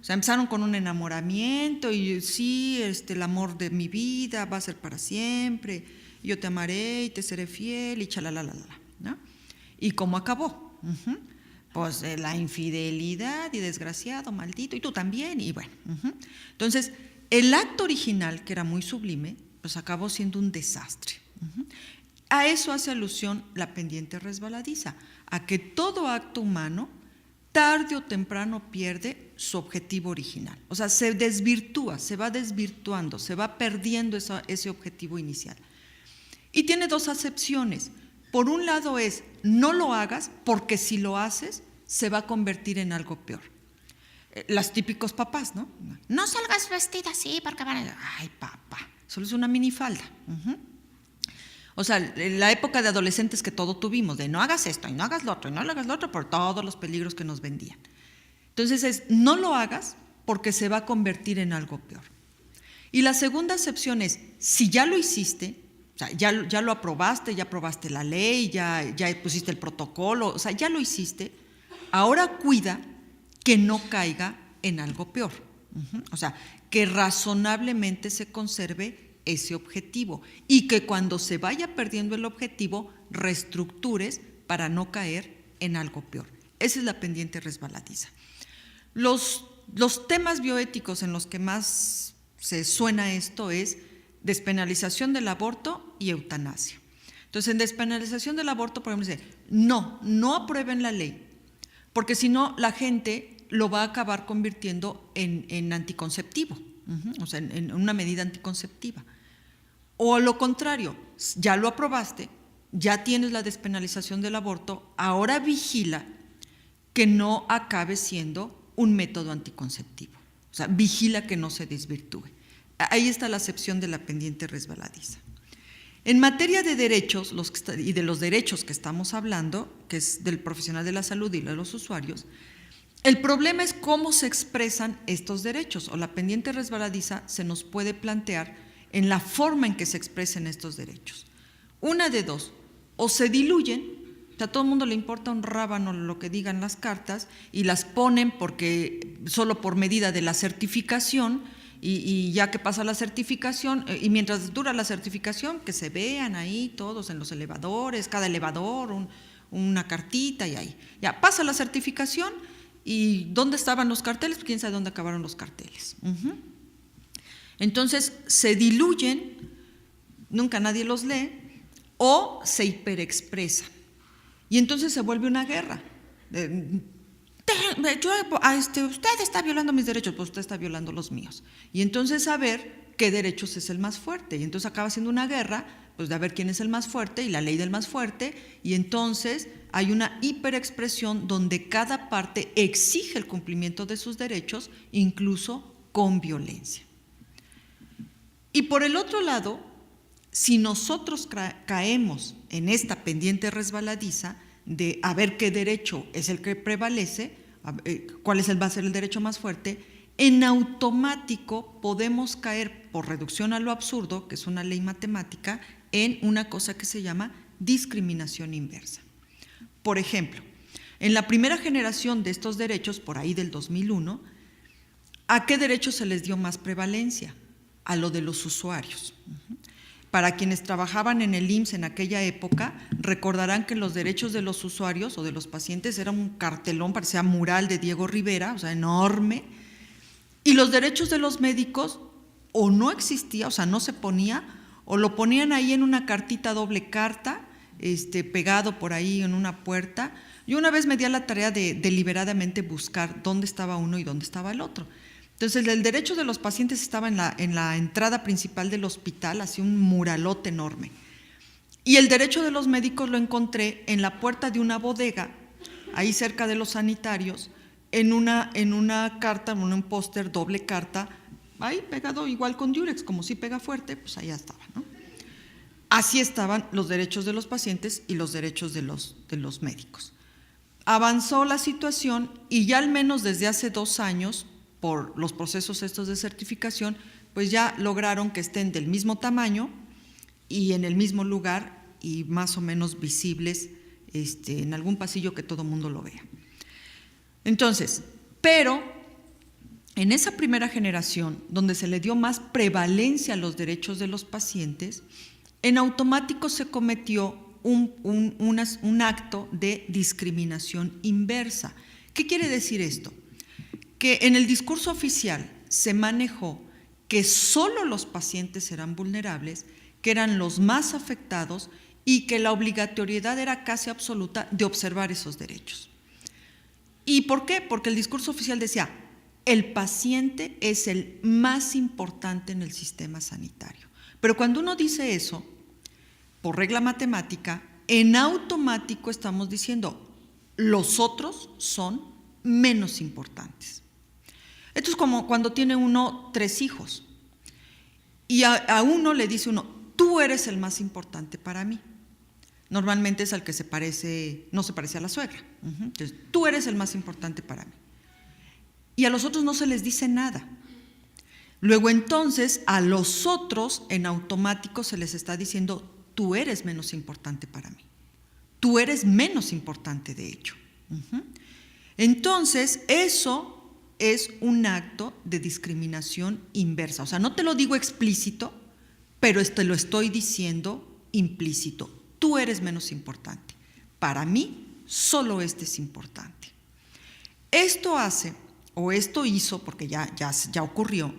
O sea, empezaron con un enamoramiento y sí, el amor de mi vida va a ser para siempre, yo te amaré y te seré fiel y chalalalala, ¿no? ¿Y cómo acabó? Pues la infidelidad y desgraciado, maldito, y tú también, y bueno. Entonces, el acto original, que era muy sublime, pues acabó siendo un desastre. A eso hace alusión la pendiente resbaladiza, a que todo acto humano, tarde o temprano, pierde su objetivo original. O sea, se desvirtúa, se va desvirtuando, se va perdiendo ese objetivo inicial. Y tiene 2 acepciones. Por un lado es, no lo hagas porque si lo haces se va a convertir en algo peor. Los típicos papás, ¿no? No salgas vestida así porque van a... Ay, papá, solo es una minifalda. O sea, la época de adolescentes que todo tuvimos, de no hagas esto y no hagas lo otro y no hagas lo otro por todos los peligros que nos vendían. Entonces no lo hagas porque se va a convertir en algo peor. Y la segunda acepción es, si ya lo hiciste, o sea, ya lo aprobaste, ya aprobaste la ley, ya pusiste el protocolo, o sea, ya lo hiciste, ahora cuida que no caiga en algo peor. O sea, que razonablemente se conserve ese objetivo y que cuando se vaya perdiendo el objetivo, reestructures para no caer en algo peor. Esa es la pendiente resbaladiza. Los temas bioéticos en los que más se suena esto es despenalización del aborto y eutanasia. Entonces, en despenalización del aborto, por ejemplo, dice, no aprueben la ley, porque si no, la gente lo va a acabar convirtiendo en anticonceptivo, o sea, en una medida anticonceptiva. O lo contrario, ya lo aprobaste, ya tienes la despenalización del aborto, ahora vigila que no acabe siendo un método anticonceptivo. O sea, vigila que no se desvirtúe. Ahí está la acepción de la pendiente resbaladiza. En materia de derechos y de los derechos que estamos hablando, que es del profesional de la salud y de los usuarios, el problema es cómo se expresan estos derechos, o la pendiente resbaladiza se nos puede plantear en la forma en que se expresen estos derechos. Una de dos, o se diluyen, o sea, a todo el mundo le importa un rábano lo que digan las cartas y las ponen porque solo por medida de la certificación y ya que pasa la certificación y mientras dura la certificación que se vean ahí todos en los elevadores, cada elevador, una cartita y ahí. Ya pasa la certificación y ¿dónde estaban los carteles? Pues quién sabe dónde acabaron los carteles. Entonces se diluyen, nunca nadie los lee o se hiperexpresan. Y entonces se vuelve una guerra. Usted está violando mis derechos, pues usted está violando los míos. Y entonces a ver qué derechos es el más fuerte. Y entonces acaba siendo una guerra, pues de a ver quién es el más fuerte y la ley del más fuerte. Y entonces hay una hiperexpresión donde cada parte exige el cumplimiento de sus derechos, incluso con violencia. Y por el otro lado, si nosotros caemos en esta pendiente resbaladiza de a ver qué derecho es el que prevalece, cuál va a ser el derecho más fuerte, en automático podemos caer, por reducción a lo absurdo, que es una ley matemática, en una cosa que se llama discriminación inversa. Por ejemplo, en la primera generación de estos derechos, por ahí del 2001, ¿a qué derecho se les dio más prevalencia? A lo de los usuarios. Para quienes trabajaban en el IMSS en aquella época, recordarán que los derechos de los usuarios o de los pacientes era un cartelón, parecía mural de Diego Rivera, o sea, enorme, y los derechos de los médicos o no existía, o sea, no se ponía, o lo ponían ahí en una cartita doble carta, pegado por ahí en una puerta. Yo una vez me di a la tarea de deliberadamente buscar dónde estaba uno y dónde estaba el otro. Entonces, el derecho de los pacientes estaba en la entrada principal del hospital, así un muralote enorme. Y el derecho de los médicos lo encontré en la puerta de una bodega, ahí cerca de los sanitarios, en una carta, en un póster doble carta, ahí pegado igual con Durex, como si pega fuerte, pues allá estaba, ¿no? Así estaban los derechos de los pacientes y los derechos de los médicos. Avanzó la situación y ya al menos desde hace 2 años, por los procesos estos de certificación, pues ya lograron que estén del mismo tamaño y en el mismo lugar y más o menos visibles en algún pasillo que todo el mundo lo vea. Entonces, pero en esa primera generación, donde se le dio más prevalencia a los derechos de los pacientes, en automático se cometió un acto de discriminación inversa. ¿Qué quiere decir esto? Que en el discurso oficial se manejó que solo los pacientes eran vulnerables, que eran los más afectados y que la obligatoriedad era casi absoluta de observar esos derechos. ¿Y por qué? Porque el discurso oficial decía, el paciente es el más importante en el sistema sanitario. Pero cuando uno dice eso, por regla matemática, en automático estamos diciendo, los otros son menos importantes. Esto es como cuando tiene uno 3 hijos y a uno le dice uno, tú eres el más importante para mí. Normalmente es al que no se parece a la suegra. Entonces, tú eres el más importante para mí. Y a los otros no se les dice nada. Luego entonces a los otros en automático se les está diciendo, tú eres menos importante para mí. Tú eres menos importante de hecho. Entonces eso es un acto de discriminación inversa. O sea, no te lo digo explícito, pero lo estoy diciendo implícito. Tú eres menos importante. Para mí, solo este es importante. Esto hace, o esto hizo, porque ya ocurrió,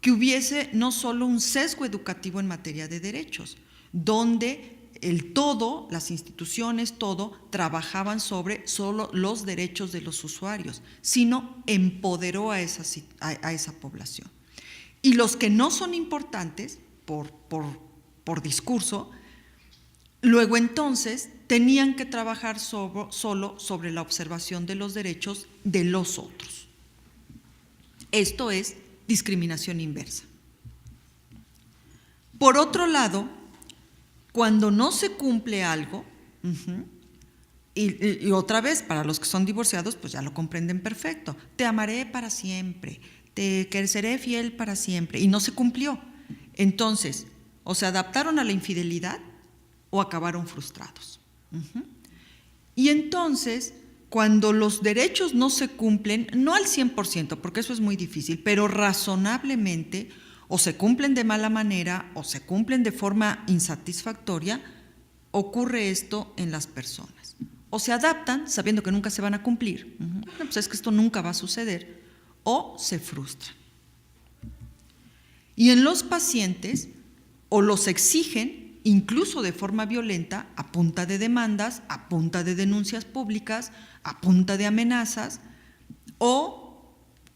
que hubiese no solo un sesgo educativo en materia de derechos, donde el todo, las instituciones, todo, trabajaban sobre solo los derechos de los usuarios, sino empoderó a esa población. Y los que no son importantes, por discurso, luego entonces tenían que trabajar solo sobre la observación de los derechos de los otros. Esto es discriminación inversa. Por otro lado, cuando no se cumple algo, y otra vez, para los que son divorciados, pues ya lo comprenden perfecto. Te amaré para siempre, te seré fiel para siempre, y no se cumplió. Entonces, o se adaptaron a la infidelidad o acabaron frustrados. Y entonces, cuando los derechos no se cumplen, no al 100%, porque eso es muy difícil, pero razonablemente, o se cumplen de mala manera o se cumplen de forma insatisfactoria, ocurre esto en las personas. O se adaptan sabiendo que nunca se van a cumplir, bueno, pues es que esto nunca va a suceder, o se frustran. Y en los pacientes, o los exigen, incluso de forma violenta, a punta de demandas, a punta de denuncias públicas, a punta de amenazas, o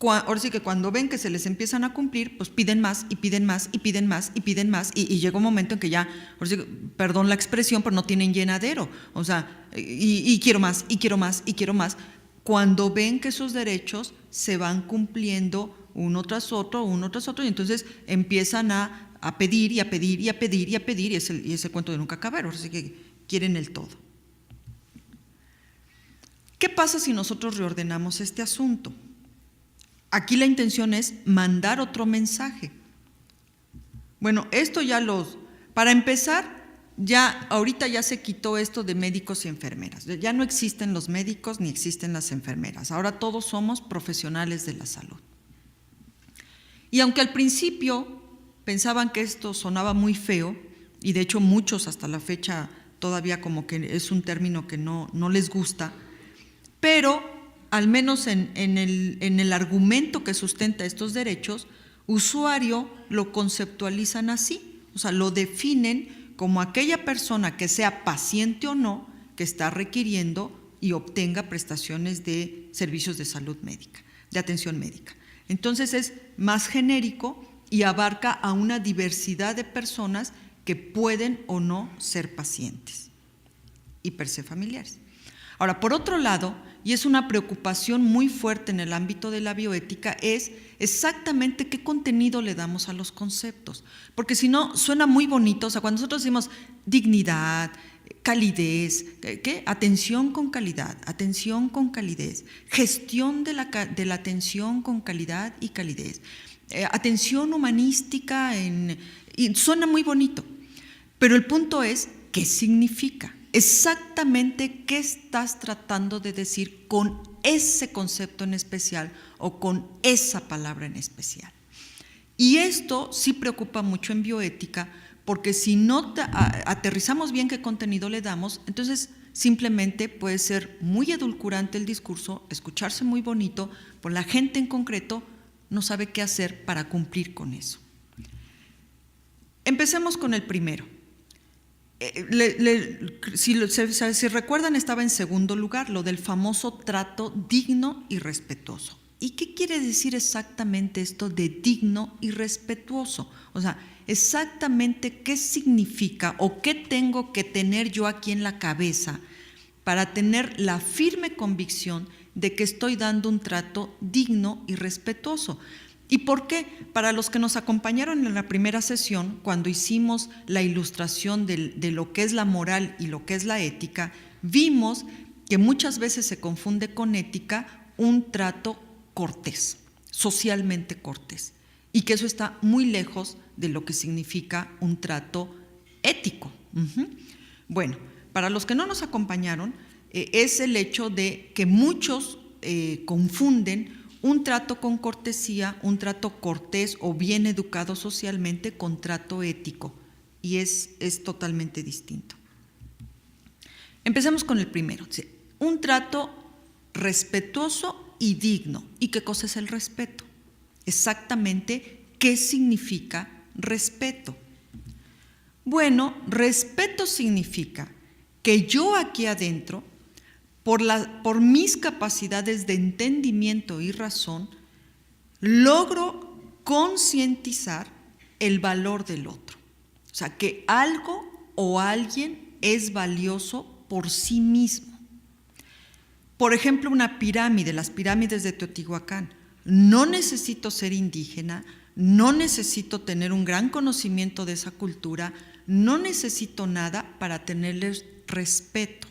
ahora sí que cuando ven que se les empiezan a cumplir, pues piden más y piden más y piden más y piden más, y llega un momento en que ya, ahora sí que, perdón la expresión, pero no tienen llenadero, o sea, y quiero más, y quiero más, y quiero más, cuando ven que sus derechos se van cumpliendo uno tras otro, y entonces empiezan a pedir y a pedir y a pedir y a pedir, y es el cuento de nunca acabar, ahora sí que quieren el todo. ¿Qué pasa si nosotros reordenamos este asunto? Aquí la intención es mandar otro mensaje. Bueno, esto para empezar, ahorita ya se quitó esto de médicos y enfermeras. Ya no existen los médicos ni existen las enfermeras. Ahora todos somos profesionales de la salud. Y aunque al principio pensaban que esto sonaba muy feo, y de hecho muchos hasta la fecha todavía como que es un término que no les gusta, pero al menos en el argumento que sustenta estos derechos, usuario lo conceptualizan así, o sea, lo definen como aquella persona que sea paciente o no, que está requiriendo y obtenga prestaciones de servicios de salud médica, de atención médica. Entonces es más genérico y abarca a una diversidad de personas que pueden o no ser pacientes y per se familiares. Ahora, por otro lado, y es una preocupación muy fuerte en el ámbito de la bioética, es exactamente qué contenido le damos a los conceptos. Porque si no, suena muy bonito, o sea, cuando nosotros decimos dignidad, calidez, ¿qué? Atención con calidad, gestión de la atención con calidad y calidez, atención humanística, y suena muy bonito, pero el punto es, ¿qué significa? Exactamente qué estás tratando de decir con ese concepto en especial o con esa palabra en especial. Y esto sí preocupa mucho en bioética, porque si no aterrizamos bien qué contenido le damos, entonces simplemente puede ser muy edulcorante el discurso, escucharse muy bonito, pero la gente en concreto no sabe qué hacer para cumplir con eso. Empecemos con el primero. Si recuerdan, estaba en segundo lugar, lo del famoso trato digno y respetuoso. ¿Y qué quiere decir exactamente esto de digno y respetuoso? O sea, exactamente qué significa o qué tengo que tener yo aquí en la cabeza para tener la firme convicción de que estoy dando un trato digno y respetuoso. ¿Y por qué? Para los que nos acompañaron en la primera sesión, cuando hicimos la ilustración de lo que es la moral y lo que es la ética, vimos que muchas veces se confunde con ética un trato cortés, socialmente cortés, y que eso está muy lejos de lo que significa un trato ético. Bueno, para los que no nos acompañaron, es el hecho de que muchos confunden un trato con cortesía, un trato cortés o bien educado socialmente con trato ético, y es totalmente distinto. Empecemos con el primero, un trato respetuoso y digno. ¿Y qué cosa es el respeto? Exactamente, ¿qué significa respeto? Bueno, respeto significa que yo aquí adentro, por mis capacidades de entendimiento y razón, logro concientizar el valor del otro. O sea, que algo o alguien es valioso por sí mismo. Por ejemplo, una pirámide, las pirámides de Teotihuacán. No necesito ser indígena, no necesito tener un gran conocimiento de esa cultura, no necesito nada para tenerles respeto.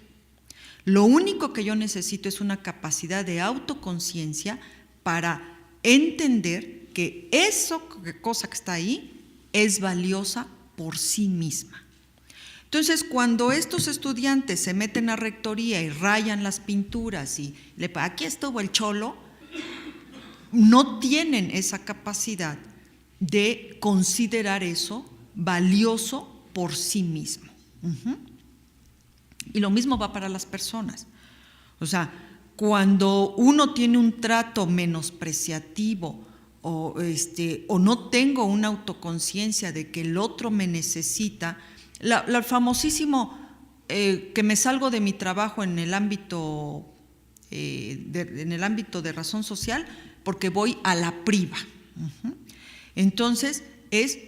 Lo único que yo necesito es una capacidad de autoconciencia para entender que esa cosa que está ahí es valiosa por sí misma. Entonces, cuando estos estudiantes se meten a rectoría y rayan las pinturas y aquí estuvo el cholo, no tienen esa capacidad de considerar eso valioso por sí mismo. Y lo mismo va para las personas. O sea, cuando uno tiene un trato menospreciativo o no tengo una autoconciencia de que el otro me necesita, la famosísimo que me salgo de mi trabajo en el ámbito de razón social porque voy a la priva. Entonces, es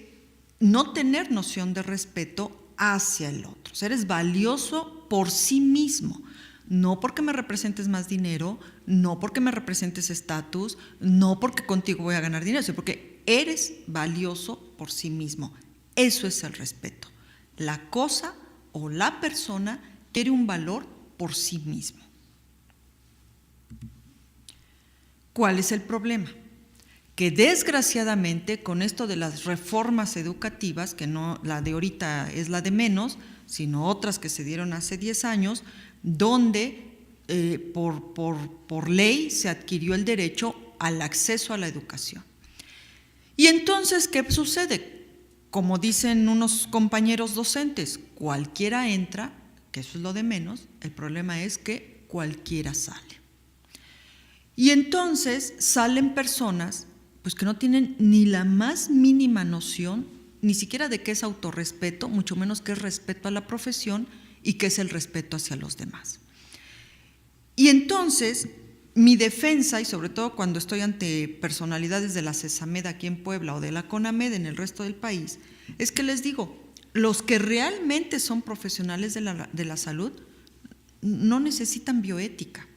no tener noción de respeto hacia el otro. O sea, eres valioso por sí mismo, no porque me representes más dinero, no porque me representes estatus, no porque contigo voy a ganar dinero, sino porque eres valioso por sí mismo. Eso es el respeto. La cosa o la persona tiene un valor por sí mismo. ¿Cuál es el problema? Que desgraciadamente con esto de las reformas educativas, que no la de ahorita es la de menos, sino otras que se dieron hace 10 años, donde por ley se adquirió el derecho al acceso a la educación. Y entonces, ¿qué sucede? Como dicen unos compañeros docentes, cualquiera entra, que eso es lo de menos, el problema es que cualquiera sale. Y entonces salen personas pues que no tienen ni la más mínima noción, ni siquiera de qué es autorrespeto, mucho menos qué es respeto a la profesión y qué es el respeto hacia los demás. Y entonces, mi defensa, y sobre todo cuando estoy ante personalidades de la CESAMED aquí en Puebla o de la CONAMED en el resto del país, es que les digo, los que realmente son profesionales de la salud no necesitan bioética.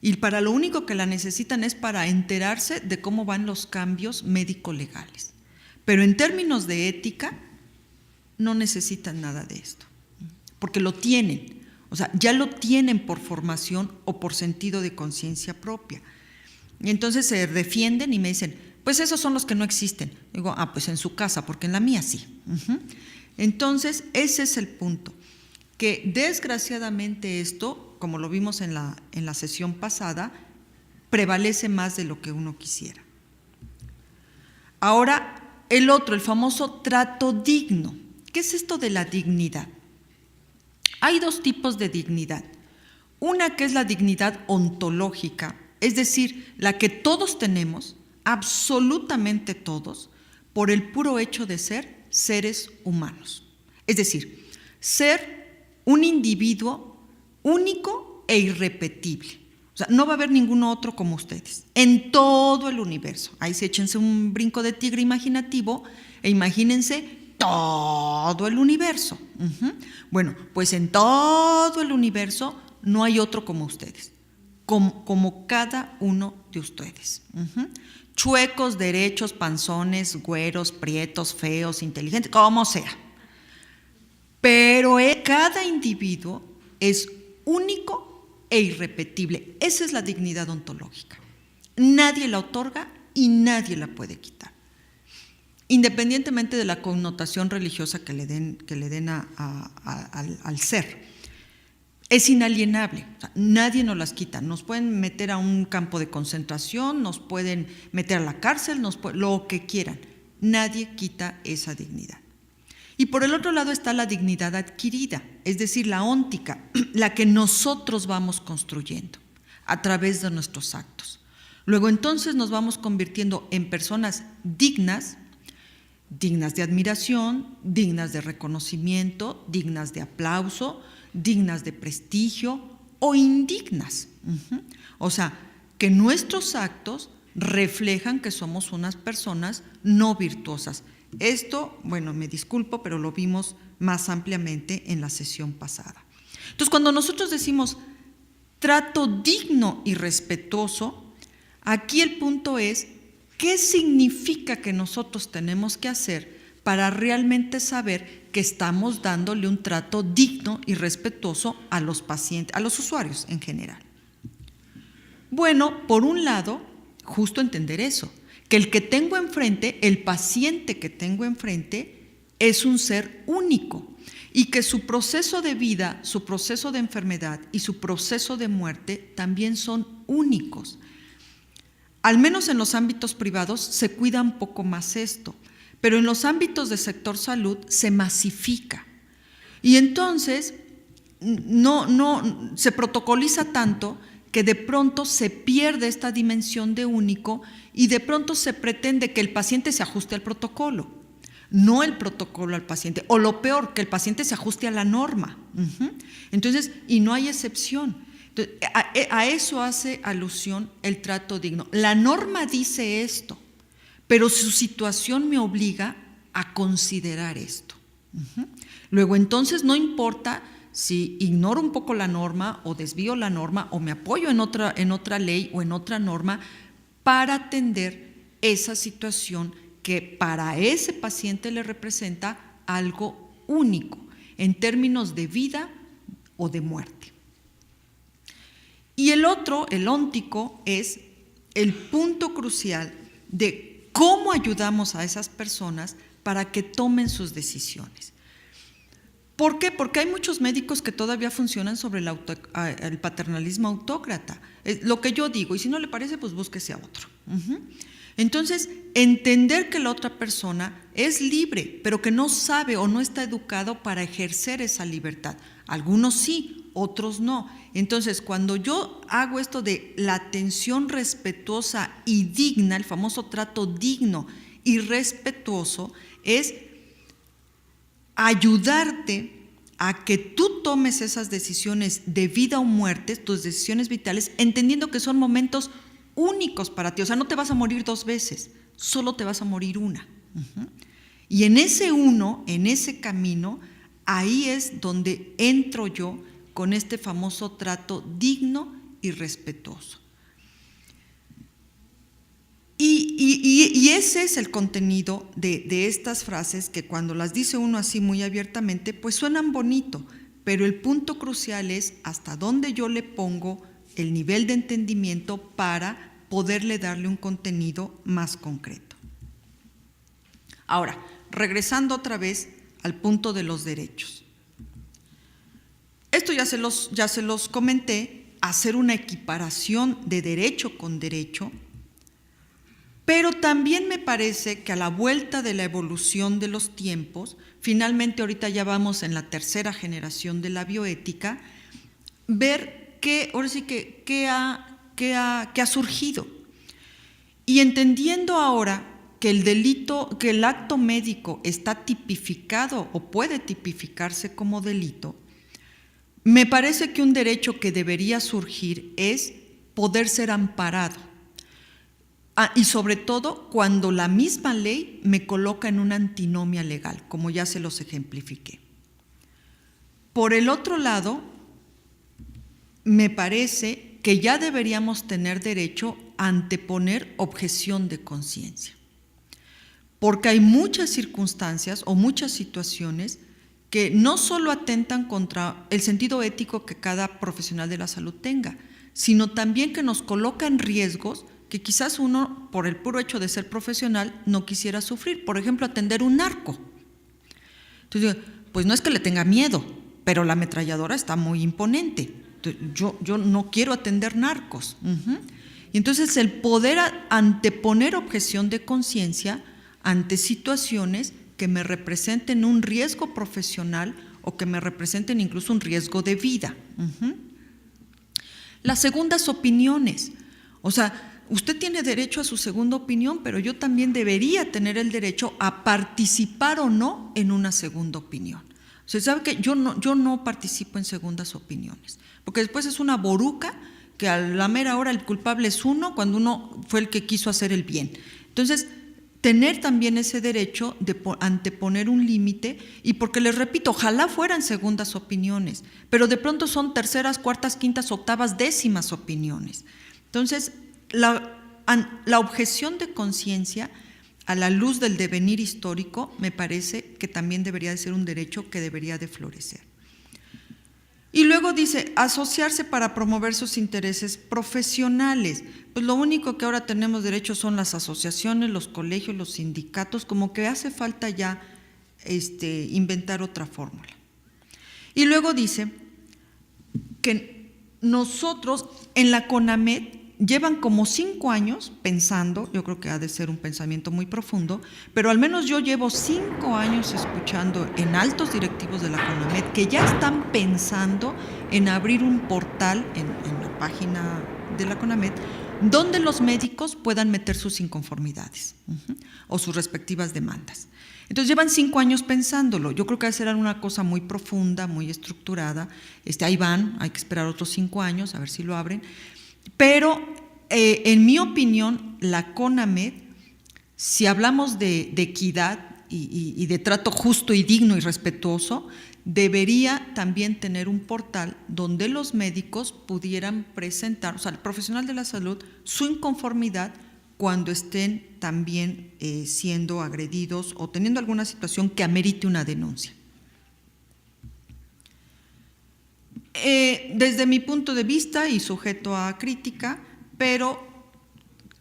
Y para lo único que la necesitan es para enterarse de cómo van los cambios médico-legales. Pero en términos de ética, no necesitan nada de esto, porque lo tienen. O sea, ya lo tienen por formación o por sentido de conciencia propia. Y entonces se defienden y me dicen, pues esos son los que no existen. Digo, pues en su casa, porque en la mía sí. Entonces, ese es el punto, que desgraciadamente esto, como lo vimos en la sesión pasada, prevalece más de lo que uno quisiera. Ahora, el otro, el famoso trato digno. ¿Qué es esto de la dignidad? Hay dos tipos de dignidad. Una que es la dignidad ontológica, es decir, la que todos tenemos, absolutamente todos, por el puro hecho de ser seres humanos. Es decir, ser un individuo único e irrepetible. O sea, no va a haber ninguno otro como ustedes, en todo el universo. Ahí sí, échense un brinco de tigre imaginativo e imagínense todo el universo. Bueno, pues en todo el universo no hay otro como ustedes, como cada uno de ustedes. Chuecos, derechos, panzones, güeros, prietos, feos, inteligentes, como sea. Pero cada individuo es único e irrepetible. Esa es la dignidad ontológica. Nadie la otorga y nadie la puede quitar, independientemente de la connotación religiosa que le den al ser. es inalienable, o sea, nadie nos las quita. Nos pueden meter a un campo de concentración, nos pueden meter a la cárcel, lo que quieran. Nadie quita esa dignidad. Y por el otro lado está la dignidad adquirida, es decir, la óntica, la que nosotros vamos construyendo a través de nuestros actos. Luego entonces nos vamos convirtiendo en personas dignas, dignas de admiración, dignas de reconocimiento, dignas de aplauso, dignas de prestigio o indignas. O sea, que nuestros actos reflejan que somos unas personas no virtuosas. Esto, bueno, me disculpo, pero lo vimos más ampliamente en la sesión pasada. Entonces, cuando nosotros decimos trato digno y respetuoso, aquí el punto es, ¿qué significa que nosotros tenemos que hacer para realmente saber que estamos dándole un trato digno y respetuoso a los pacientes, a los usuarios en general? Bueno, por un lado, justo entender eso, que el que tengo enfrente, el paciente que tengo enfrente, es un ser único y que su proceso de vida, su proceso de enfermedad y su proceso de muerte también son únicos. Al menos en los ámbitos privados se cuida un poco más esto, pero en los ámbitos del sector salud se masifica. Y entonces no se protocoliza tanto que de pronto se pierde esta dimensión de único y de pronto se pretende que el paciente se ajuste al protocolo, no el protocolo al paciente, o lo peor, que el paciente se ajuste a la norma. Entonces, y no hay excepción. Entonces, a eso hace alusión el trato digno. La norma dice esto, pero su situación me obliga a considerar esto. Luego, entonces, no importa si ignoro un poco la norma o desvío la norma o me apoyo en otra ley o en otra norma para atender esa situación que para ese paciente le representa algo único en términos de vida o de muerte. Y el otro, el óntico, es el punto crucial de cómo ayudamos a esas personas para que tomen sus decisiones. ¿Por qué? Porque hay muchos médicos que todavía funcionan sobre el paternalismo autócrata. Es lo que yo digo, y si no le parece, pues búsquese a otro. Entonces, entender que la otra persona es libre, pero que no sabe o no está educado para ejercer esa libertad. Algunos sí, otros no. Entonces, cuando yo hago esto de la atención respetuosa y digna, el famoso trato digno y respetuoso, es ayudarte a que tú tomes esas decisiones de vida o muerte, tus decisiones vitales, entendiendo que son momentos únicos para ti. O sea, no te vas a morir 2 veces, solo te vas a morir una. Y en ese uno, en ese camino, ahí es donde entro yo con este famoso trato digno y respetuoso. Y ese es el contenido de estas frases que cuando las dice uno así muy abiertamente, pues suenan bonito, pero el punto crucial es hasta dónde yo le pongo el nivel de entendimiento para poderle darle un contenido más concreto. Ahora, regresando otra vez al punto de los derechos. Esto ya se los comenté, hacer una equiparación de derecho con derecho, pero también me parece que a la vuelta de la evolución de los tiempos, finalmente ahorita ya vamos en la 3ª generación de la bioética, ver ahora sí que ha surgido. Y entendiendo ahora que el delito, que el acto médico está tipificado o puede tipificarse como delito, me parece que un derecho que debería surgir es poder ser amparado. Y sobre todo cuando la misma ley me coloca en una antinomia legal, como ya se los ejemplifiqué. Por el otro lado, me parece que ya deberíamos tener derecho a anteponer objeción de conciencia, porque hay muchas circunstancias o muchas situaciones que no solo atentan contra el sentido ético que cada profesional de la salud tenga, sino también que nos coloca en riesgos que quizás uno, por el puro hecho de ser profesional, no quisiera sufrir. Por ejemplo, atender un narco. Entonces, pues no es que le tenga miedo, pero la ametralladora está muy imponente. Yo no quiero atender narcos. Y entonces el poder anteponer objeción de conciencia ante situaciones que me representen un riesgo profesional o que me representen incluso un riesgo de vida. Las segundas opiniones. O sea, usted tiene derecho a su segunda opinión, pero yo también debería tener el derecho a participar o no en una segunda opinión. O sea, ¿sabe qué? Yo no participo en segundas opiniones, porque después es una boruca que a la mera hora el culpable es uno cuando uno fue el que quiso hacer el bien. Entonces, tener también ese derecho de anteponer un límite, y porque les repito, ojalá fueran segundas opiniones, pero de pronto son terceras, cuartas, quintas, octavas, décimas opiniones. Entonces, la objeción de conciencia a la luz del devenir histórico me parece que también debería de ser un derecho que debería de florecer. Y luego dice, asociarse para promover sus intereses profesionales. Pues lo único que ahora tenemos derecho son las asociaciones, los colegios, los sindicatos, como que hace falta ya inventar otra fórmula. Y luego dice que nosotros en la CONAMED llevan como 5 años pensando, yo creo que ha de ser un pensamiento muy profundo, pero al menos yo llevo 5 años escuchando en altos directivos de la CONAMED que ya están pensando en abrir un portal en la página de la CONAMED donde los médicos puedan meter sus inconformidades o sus respectivas demandas. Entonces llevan 5 años pensándolo. Yo creo que será una cosa muy profunda, muy estructurada. Ahí van, hay que esperar otros 5 años a ver si lo abren. Pero en mi opinión, la CONAMED, si hablamos de equidad y de trato justo y digno y respetuoso, debería también tener un portal donde los médicos pudieran presentar, o sea, el profesional de la salud, su inconformidad cuando estén también siendo agredidos o teniendo alguna situación que amerite una denuncia. Desde mi punto de vista y sujeto a crítica, pero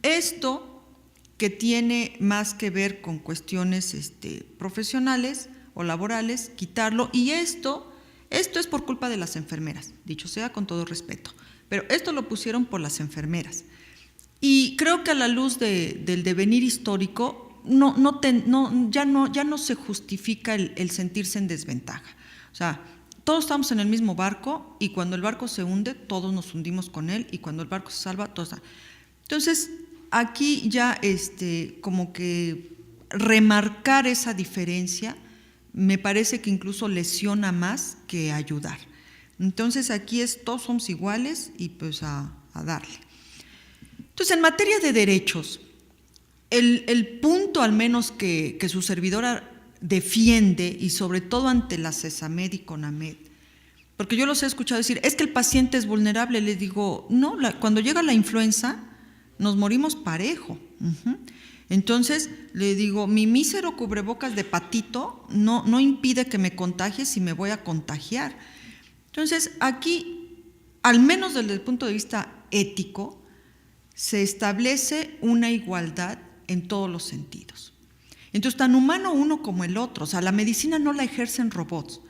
esto que tiene más que ver con cuestiones profesionales o laborales, quitarlo, y esto es por culpa de las enfermeras, dicho sea con todo respeto, pero esto lo pusieron por las enfermeras. Y creo que a la luz del devenir histórico ya no se justifica el sentirse en desventaja. O sea, todos estamos en el mismo barco y cuando el barco se hunde, todos nos hundimos con él, y cuando el barco se salva, todos. Entonces, aquí ya como que remarcar esa diferencia me parece que incluso lesiona más que ayudar. Entonces, aquí todos somos iguales y pues a darle. Entonces, en materia de derechos, el punto al menos que su servidora defiende, y sobre todo ante la CESAMED y CONAMED, porque yo los he escuchado decir, es que el paciente es vulnerable. Les digo, no, cuando llega la influenza nos morimos parejo. Entonces le digo, mi mísero cubrebocas de patito no impide que me contagie si me voy a contagiar. Entonces aquí, al menos desde el punto de vista ético, se establece una igualdad en todos los sentidos. Entonces, tan humano uno como el otro, o sea, la medicina no la ejercen robots,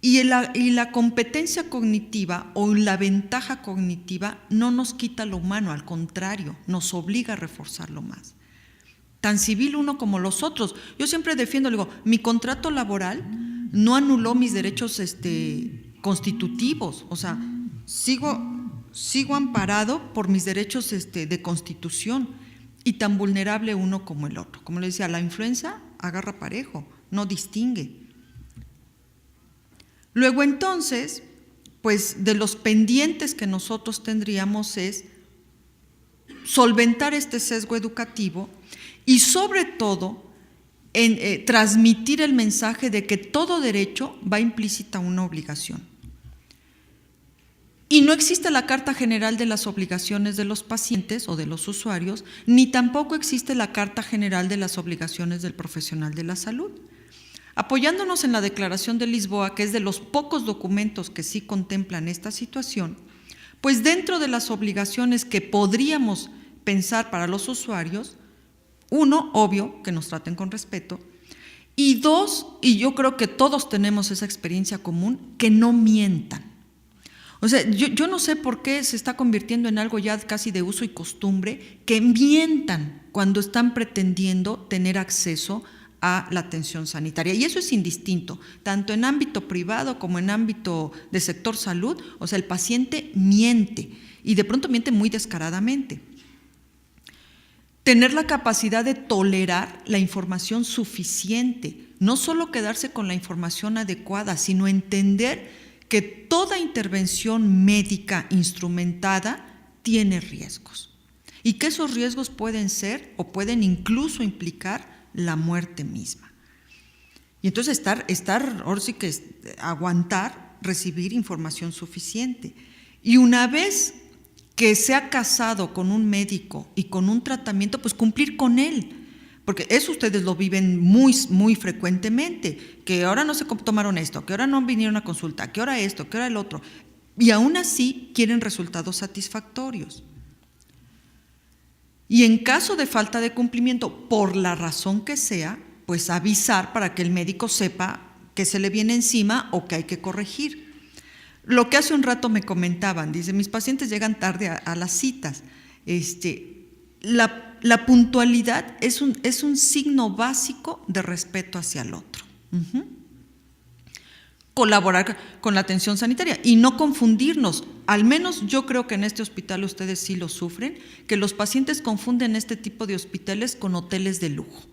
y la competencia cognitiva o la ventaja cognitiva no nos quita lo humano, al contrario, nos obliga a reforzarlo más. Tan civil uno como los otros. Yo siempre defiendo, le digo, mi contrato laboral no anuló mis derechos constitutivos, o sea, sigo amparado por mis derechos de constitución, y tan vulnerable uno como el otro. Como le decía, la influenza agarra parejo, no distingue. Luego entonces, pues de los pendientes que nosotros tendríamos es solventar este sesgo educativo y sobre todo transmitir el mensaje de que todo derecho va implícita una obligación. Y no existe la Carta General de las Obligaciones de los Pacientes o de los usuarios, ni tampoco existe la Carta General de las Obligaciones del Profesional de la Salud. Apoyándonos en la Declaración de Lisboa, que es de los pocos documentos que sí contemplan esta situación, pues dentro de las obligaciones que podríamos pensar para los usuarios, uno, obvio, que nos traten con respeto, Y dos, y yo creo que todos tenemos esa experiencia común, que no mientan. O sea, yo no sé por qué se está convirtiendo en algo ya casi de uso y costumbre, que mientan cuando están pretendiendo tener acceso a la atención sanitaria. Y eso es indistinto, tanto en ámbito privado como en ámbito de sector salud. O sea, el paciente miente y de pronto miente muy descaradamente. Tener la capacidad de tolerar la información suficiente, no solo quedarse con la información adecuada, sino entender que toda intervención médica instrumentada tiene riesgos y que esos riesgos pueden ser o pueden incluso implicar la muerte misma. Y entonces ahora sí que aguantar, recibir información suficiente. Y una vez que se ha casado con un médico y con un tratamiento, pues cumplir con él, porque eso ustedes lo viven muy, muy frecuentemente, que ahora no se tomaron esto, que ahora no vinieron a consulta, que ahora esto, que ahora el otro, y aún así quieren resultados satisfactorios. Y en caso de falta de cumplimiento, por la razón que sea, pues avisar para que el médico sepa que se le viene encima o que hay que corregir. Lo que hace un rato me comentaban, dice, mis pacientes llegan tarde a las citas. La puntualidad es un signo básico de respeto hacia el otro. Colaborar con la atención sanitaria y no confundirnos. Al menos yo creo que en este hospital ustedes sí lo sufren, que los pacientes confunden este tipo de hospitales con hoteles de lujo.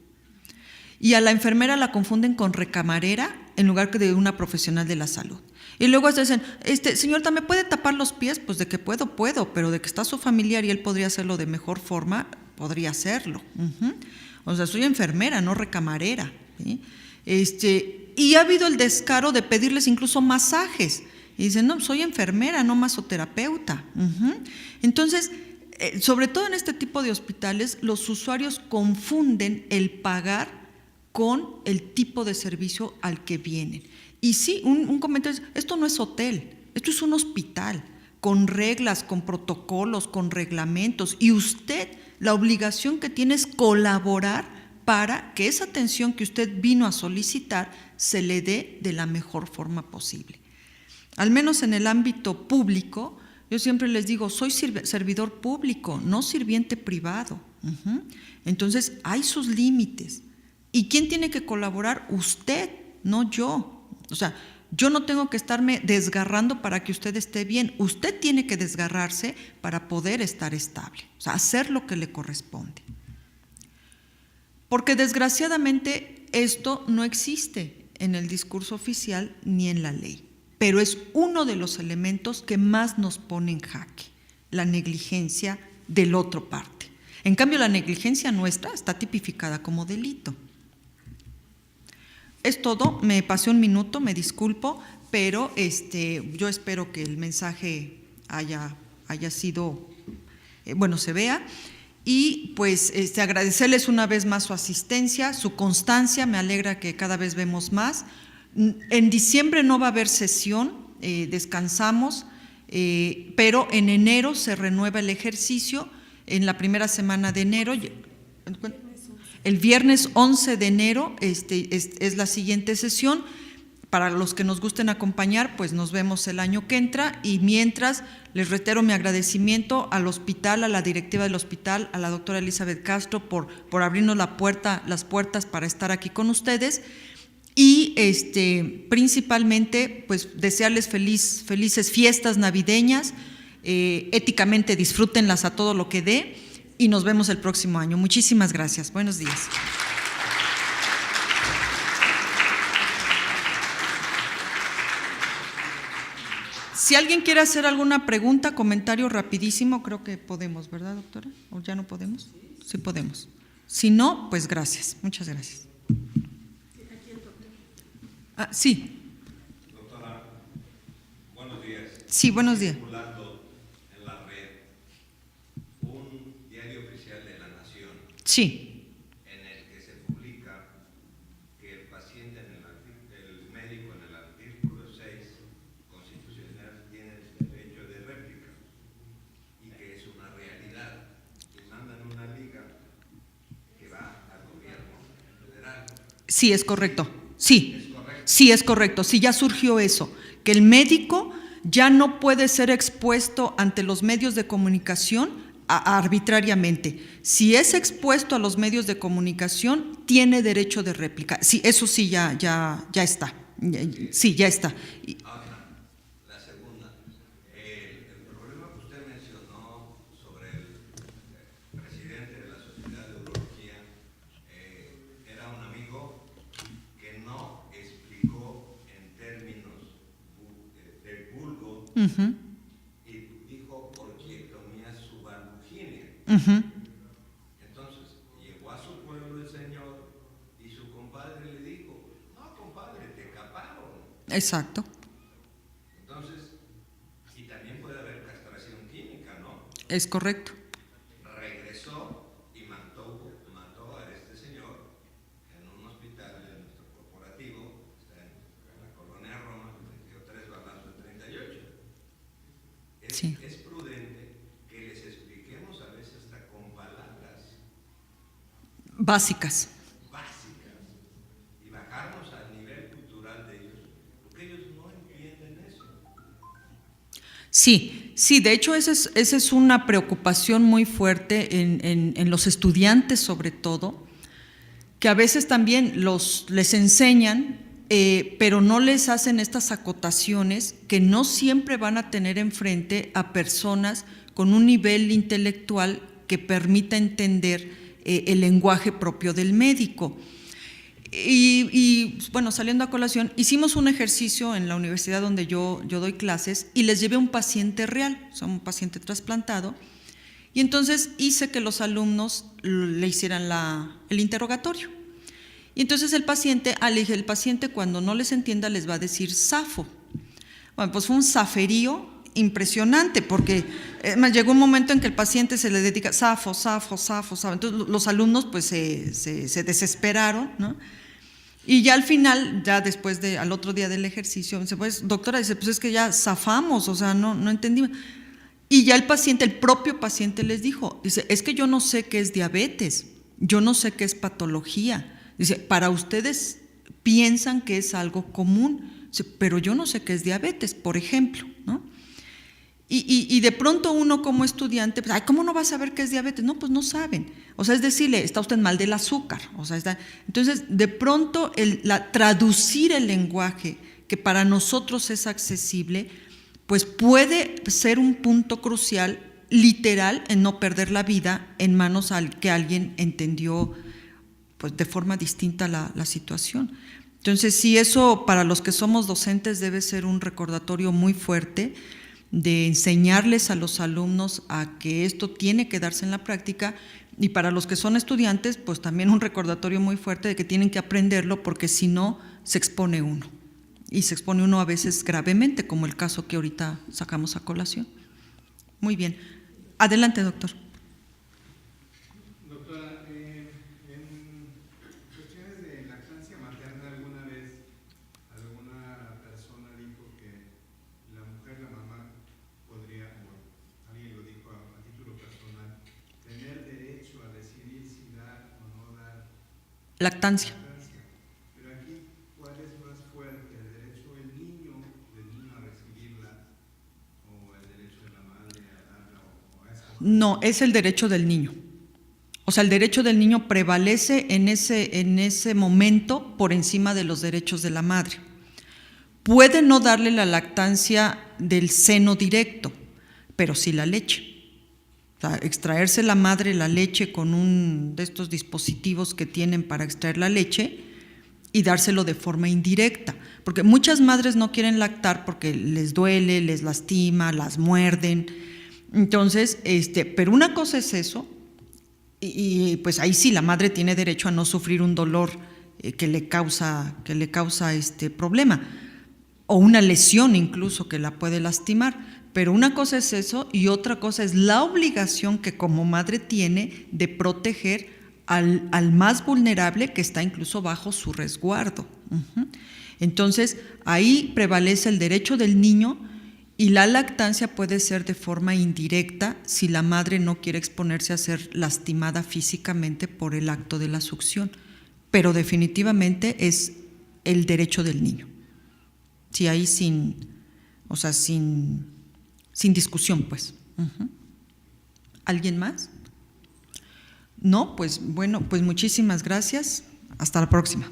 Y a la enfermera la confunden con recamarera en lugar que de una profesional de la salud. Y luego dicen, señorita, ¿me puede tapar los pies? Pues de que puedo, pero de que está su familiar y él podría hacerlo de mejor forma, podría hacerlo. O sea, soy enfermera, no recamarera. ¿Sí? Y ha habido el descaro de pedirles incluso masajes. Y dicen, no, soy enfermera, no masoterapeuta. Entonces, sobre todo en este tipo de hospitales, los usuarios confunden el pagar con el tipo de servicio al que vienen. Y sí, un comentario es, esto no es hotel, esto es un hospital, con reglas, con protocolos, con reglamentos, y usted la obligación que tiene es colaborar para que esa atención que usted vino a solicitar se le dé de la mejor forma posible. Al menos en el ámbito público, yo siempre les digo, soy servidor público, no sirviente privado. Entonces, hay sus límites. ¿Y quién tiene que colaborar? Usted, no yo. O sea, yo no tengo que estarme desgarrando para que usted esté bien. Usted tiene que desgarrarse para poder estar estable. O sea, hacer lo que le corresponde. Porque desgraciadamente esto no existe en el discurso oficial ni en la ley. Pero es uno de los elementos que más nos pone en jaque, la negligencia del otro parte. En cambio, la negligencia nuestra está tipificada como delito. Es todo, me pasé un minuto, me disculpo, pero yo espero que el mensaje haya sido, se vea. Y pues agradecerles una vez más su asistencia, su constancia, me alegra que cada vez vemos más. En diciembre no va a haber sesión, descansamos, pero en enero se renueva el ejercicio, en la primera semana de enero. El viernes 11 de enero es la siguiente sesión. Para los que nos gusten acompañar, pues nos vemos el año que entra, y mientras les reitero mi agradecimiento al hospital, a la directiva del hospital, a la doctora Elizabeth Castro por abrirnos las puertas para estar aquí con ustedes, y principalmente pues desearles felices fiestas navideñas, éticamente disfrútenlas a todo lo que dé, y nos vemos el próximo año. Muchísimas gracias. Buenos días. Si alguien quiere hacer alguna pregunta, comentario rapidísimo, creo que podemos, ¿verdad, doctora? ¿O ya no podemos? Sí podemos. Si no, pues gracias. Muchas gracias. Sí. Doctora, buenos días. Sí, buenos días. Circulando en la red un diario oficial de la Nación. Sí. En el que se publica que el paciente, el médico en el artículo 6 constitucional tiene el derecho de réplica, y que es una realidad. Y mandan una liga que va al gobierno federal. Sí. Sí, es correcto. Sí, sí, es correcto. Sí, ya surgió eso, que el médico ya no puede ser expuesto ante los medios de comunicación arbitrariamente. Si es expuesto a los medios de comunicación, tiene derecho de réplica. Sí, eso sí ya está. Sí, ya está. Ahora, la segunda. El problema que usted mencionó sobre el presidente de la Sociedad de Urología era un amigo que no explicó en términos del vulgo y dijo orquiectomía subalbugínea. Entonces, llegó a su pueblo el señor y su compadre le dijo, no, compadre, te caparon. Exacto. Entonces, y también puede haber castración química, ¿no? Es correcto. Regresó y mató a este señor en un hospital de nuestro corporativo, está en la colonia Roma, le dio 3 balazos de 38. Sí. Es prudente que les expliquemos a veces hasta con palabras Básicas. y bajarnos al nivel cultural de ellos, porque ellos no entienden eso. Sí, sí, de hecho esa es una preocupación muy fuerte en los estudiantes sobre todo, que a veces también les enseñan, pero no les hacen estas acotaciones que no siempre van a tener enfrente a personas con un nivel intelectual que permita entender el lenguaje propio del médico. Y bueno, saliendo a colación, hicimos un ejercicio en la universidad donde yo doy clases y les llevé un paciente real, o sea, un paciente trasplantado, y entonces hice que los alumnos le hicieran el interrogatorio. Y entonces el paciente cuando no les entienda les va a decir zafo. Bueno, pues fue un zaferío impresionante, porque llegó un momento en que el paciente se le dedica zafo. Entonces los alumnos pues se desesperaron, ¿no? Y ya al final, al otro día del ejercicio, dice, pues doctora, dice, pues es que ya zafamos, o sea, no entendimos. Y ya el propio paciente les dijo, dice, es que yo no sé qué es diabetes, yo no sé qué es patología. Dice, para ustedes piensan que es algo común, dice, pero yo no sé qué es diabetes, por ejemplo, ¿no? Y de pronto uno como estudiante, pues, ay, ¿cómo no va a saber qué es diabetes? No, pues no saben. O sea, es decirle, está usted mal del azúcar. O sea, entonces, de pronto, traducir el lenguaje que para nosotros es accesible, pues puede ser un punto crucial, literal, en no perder la vida en manos que alguien entendió pues, de forma distinta la situación. Entonces, sí, eso para los que somos docentes debe ser un recordatorio muy fuerte de enseñarles a los alumnos a que esto tiene que darse en la práctica, y para los que son estudiantes, pues también un recordatorio muy fuerte de que tienen que aprenderlo, porque si no, se expone uno, y se expone uno a veces gravemente, como el caso que ahorita sacamos a colación. Muy bien. Adelante, doctor. Doctora, en cuestiones de lactancia materna, ¿alguna vez alguna persona dijo que la mujer, la mamá, podría, o alguien lo dijo a título personal, tener derecho a decidir si dar o no dar Lactancia. Pero aquí, ¿cuál es más fuerte? ¿El derecho del niño a recibirla, o el derecho de la madre a darla, o a esa? No, es el derecho del niño. O sea, el derecho del niño prevalece en ese momento por encima de los derechos de la madre. Puede no darle la lactancia del seno directo, pero sí la leche. O sea, extraerse la madre la leche con un de estos dispositivos que tienen para extraer la leche y dárselo de forma indirecta. Porque muchas madres no quieren lactar porque les duele, les lastima, las muerden. Entonces, pero una cosa es eso, y pues ahí sí la madre tiene derecho a no sufrir un dolor que le causa problema, o una lesión incluso que la puede lastimar. Pero una cosa es eso y otra cosa es la obligación que como madre tiene de proteger al más vulnerable, que está incluso bajo su resguardo. Entonces, ahí prevalece el derecho del niño, y la lactancia puede ser de forma indirecta si la madre no quiere exponerse a ser lastimada físicamente por el acto de la succión. pero definitivamente es el derecho del niño. Sí, ahí sin discusión, pues. Uh-huh. ¿Alguien más? No, pues bueno, pues muchísimas gracias. Hasta la próxima.